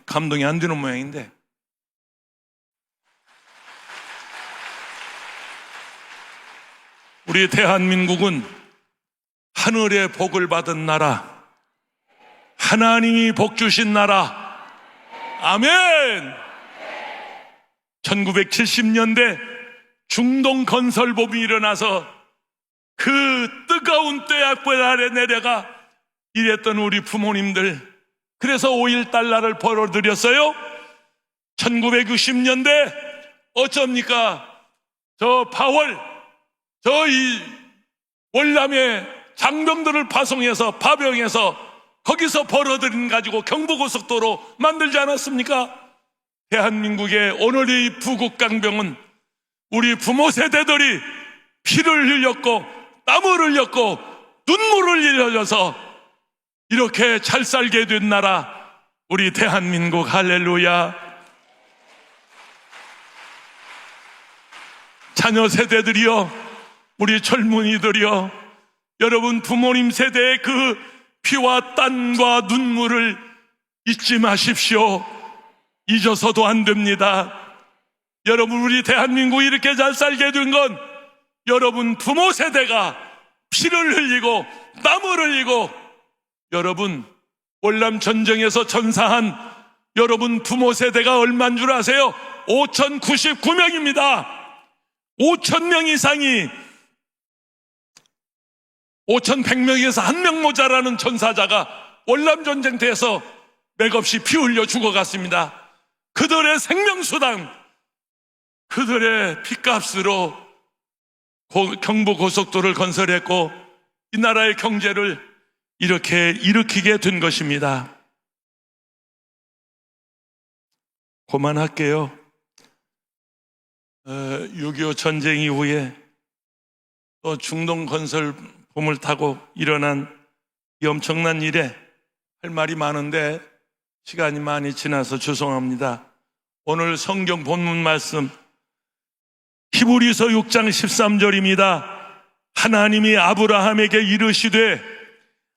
[SPEAKER 2] 감동이 안 되는 모양인데. 우리 대한민국은 하늘의 복을 받은 나라, 하나님이 복 주신 나라, 아멘. 1970년대 중동 건설보험이 일어나서 그 뜨거운 뙤약불 아래 내려가 일했던 우리 부모님들, 그래서 5.1달러를 벌어들였어요. 1960년대 어쩝니까? 저 파월, 이 월남에 장병들을 파송해서 파병해서 거기서 벌어들인 가지고 경부고속도로 만들지 않았습니까? 대한민국의 오늘의 부국강병은 우리 부모 세대들이 피를 흘렸고 땀을 흘렸고 눈물을 흘려서 이렇게 잘 살게 된 나라, 우리 대한민국. 할렐루야. 자녀 세대들이요, 우리 젊은이들이요, 여러분 부모님 세대의 그 피와 땀과 눈물을 잊지 마십시오. 잊어서도 안 됩니다. 여러분, 우리 대한민국이 이렇게 잘 살게 된 건 여러분 부모 세대가 피를 흘리고 땀을 흘리고, 여러분 월남 전쟁에서 전사한 여러분 부모 세대가 얼마인 줄 아세요? 5,099명입니다. 5,000명 이상이, 5,100명에서 1명 모자라는 전사자가 월남 전쟁터에서 맥없이 피 흘려 죽어갔습니다. 그들의 생명수당, 그들의 피값으로 경부고속도로를 건설했고 이 나라의 경제를 이렇게 일으키게 된 것입니다. 그만할게요. 6.25 전쟁 이후에 또 중동 건설범을 타고 일어난 이 엄청난 일에 할 말이 많은데 시간이 많이 지나서 죄송합니다. 오늘 성경 본문 말씀 히브리서 6장 13절입니다. 하나님이 아브라함에게 이르시되,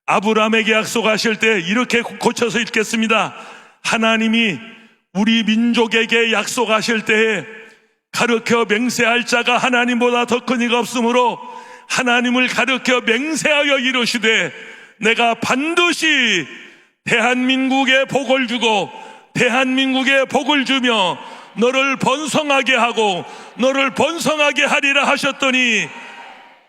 [SPEAKER 2] 아브라함에게 약속하실 때 이렇게 고쳐서 읽겠습니다. 하나님이 우리 민족에게 약속하실 때에 가르쳐 맹세할 자가 하나님보다 더 큰 이가 없으므로 하나님을 가르쳐 맹세하여 이르시되, 내가 반드시 대한민국에 복을 주고 대한민국에 복을 주며 너를 번성하게 하고 너를 번성하게 하리라 하셨더니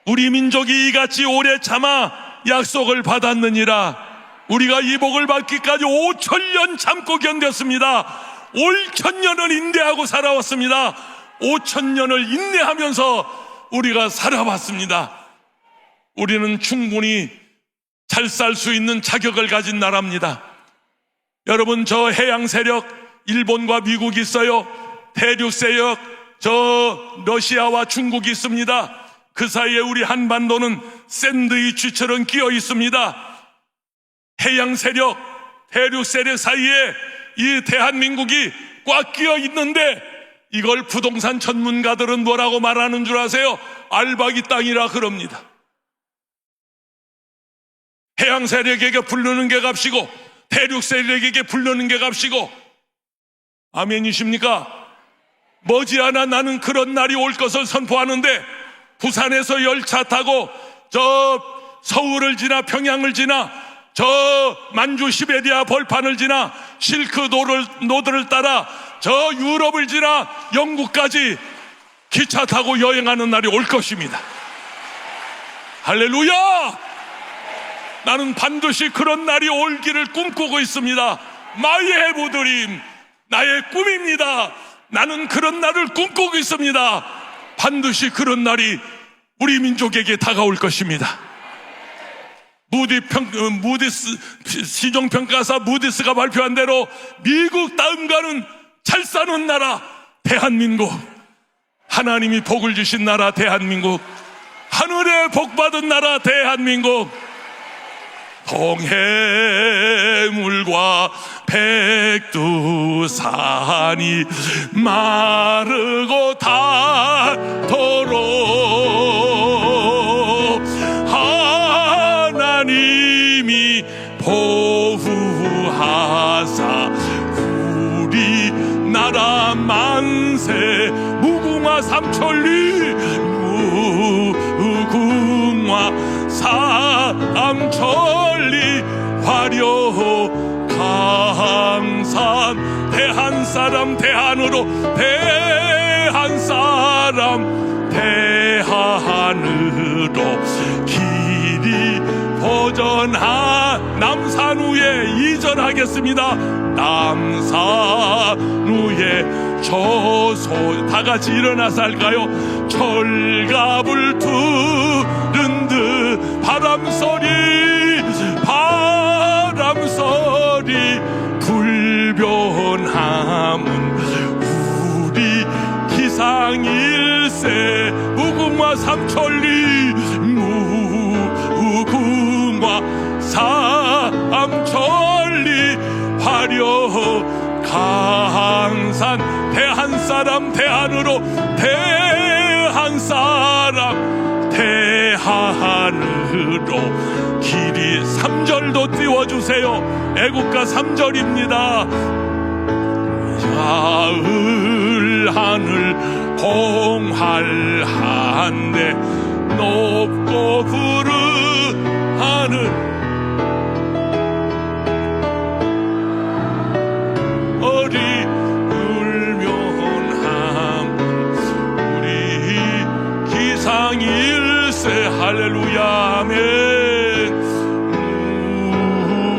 [SPEAKER 2] 우리 민족이 이같이 오래 참아 약속을 받았느니라. 우리가 이 복을 받기까지 5,000년 참고 견뎠습니다. 5,000년을 인내하고 살아왔습니다. 5,000년을 인내하면서 우리가 살아왔습니다. 우리는 충분히 잘 살 수 있는 자격을 가진 나라입니다. 여러분, 저 해양 세력 일본과 미국이 있어요. 대륙 세력 저 러시아와 중국이 있습니다. 그 사이에 우리 한반도는 샌드위치처럼 끼어 있습니다. 해양 세력, 대륙 세력 사이에 이 대한민국이 꽉 끼어 있는데 이걸 부동산 전문가들은 뭐라고 말하는 줄 아세요? 알박이 땅이라 그럽니다. 해양 세력에게 부르는 게 값이고 대륙 세력에게 부르는 게 값이고, 아멘이십니까? 머지않아 나는 그런 날이 올 것을 선포하는데, 부산에서 열차 타고 저 서울을 지나 평양을 지나 저 만주 시베리아 벌판을 지나 실크 노드를 따라 저 유럽을 지나 영국까지 기차 타고 여행하는 날이 올 것입니다. 할렐루야! 나는 반드시 그런 날이 올기를 꿈꾸고 있습니다. My have dream, 나의 꿈입니다. 나는 그런 날을 꿈꾸고 있습니다. 반드시 그런 날이 우리 민족에게 다가올 것입니다. 무디스 시종평가사 무디스가 발표한 대로 미국 다음가는 잘 사는 나라 대한민국, 하나님이 복을 주신 나라 대한민국, 하늘에 복받은 나라 대한민국, 동해물과 백두산이 마르고 닳도록 하나님이 보호하사 우리나라 만세, 무궁화 삼천리 무궁화 삼천리 화려 강산 사람 대안으로 대한 사람 대안으로 길이 보전한 남산우에 2절 하겠습니다. 남산우에 저소 다 같이 일어나서 할까요? 철갑을 두른 듯 바람소리 불변함은 우리 기상일세 무궁화 삼천리 무궁화 삼천리 화려 강산 대한 사람 대안으로 대한 사람 대안으로 길이 3절도 띄워주세요. 애국가 3절입니다. 야을 하늘 공활한데 높고 푸른 하늘 어리 울면함 우리 기상일세 할렐루야 아멘.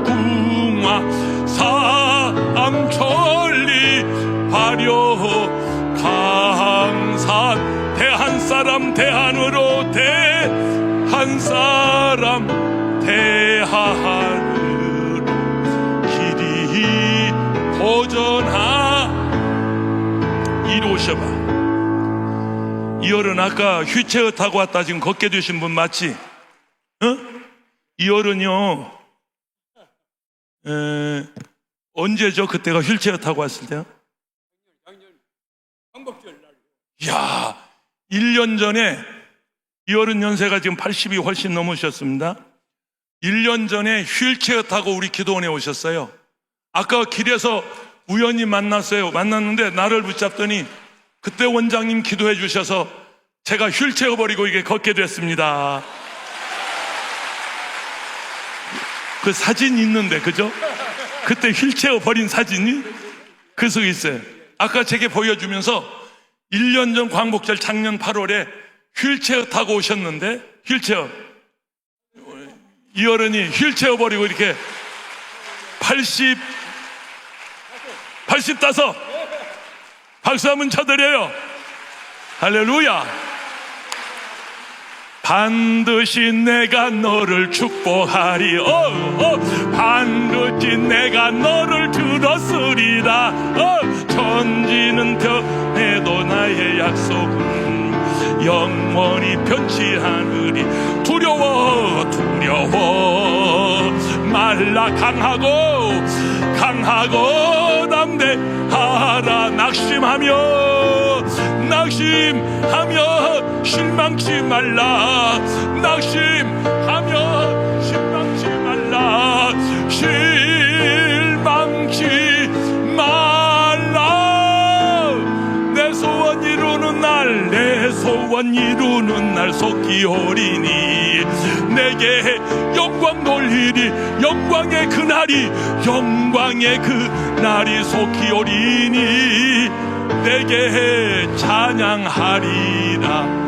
[SPEAKER 2] 무궁화 삼천리 화려 강산 대한 사람 대안으로 대한 사람 대안으로 길이 보전하 이리 오셔봐. 이 어른 아까 휠체어 타고 왔다 지금 걷게 되신 분 맞지? 이 어른이요 언제죠? 그때가 휠체어 타고 왔을 때요? 이야 1년 전에 이 어른 연세가 지금 80이 훨씬 넘으셨습니다. 1년 전에 휠체어 타고 우리 기도원에 오셨어요. 아까 길에서 우연히 만났는데 나를 붙잡더니 그때 원장님 기도해 주셔서 제가 휠체어 버리고 이게 걷게 됐습니다. 그 사진 있는데 그죠? 그때 휠체어 버린 사진이 그 속에 있어요. 아까 제게 보여주면서 1년 전 광복절 작년 8월에 휠체어 타고 오셨는데 휠체어 이 어른이 휠체어 버리고 이렇게 85 박수 한번 쳐드려요. 할렐루야. 반드시 내가 너를 축복하리. 반드시 내가 너를 들었으리라. 천지는 변해도 나의 약속은 영원히 변치 않으리. 두려워 말라. 강하고 담대하라. 낙심하며 실망치 말라. 낙심하며 실망치 말라. 실망치 말라. 내 소원 이루는 날 속히 오리니 내게 영광 돌리리. 영광의 그날이 속히 오리니 내게 찬양하리라.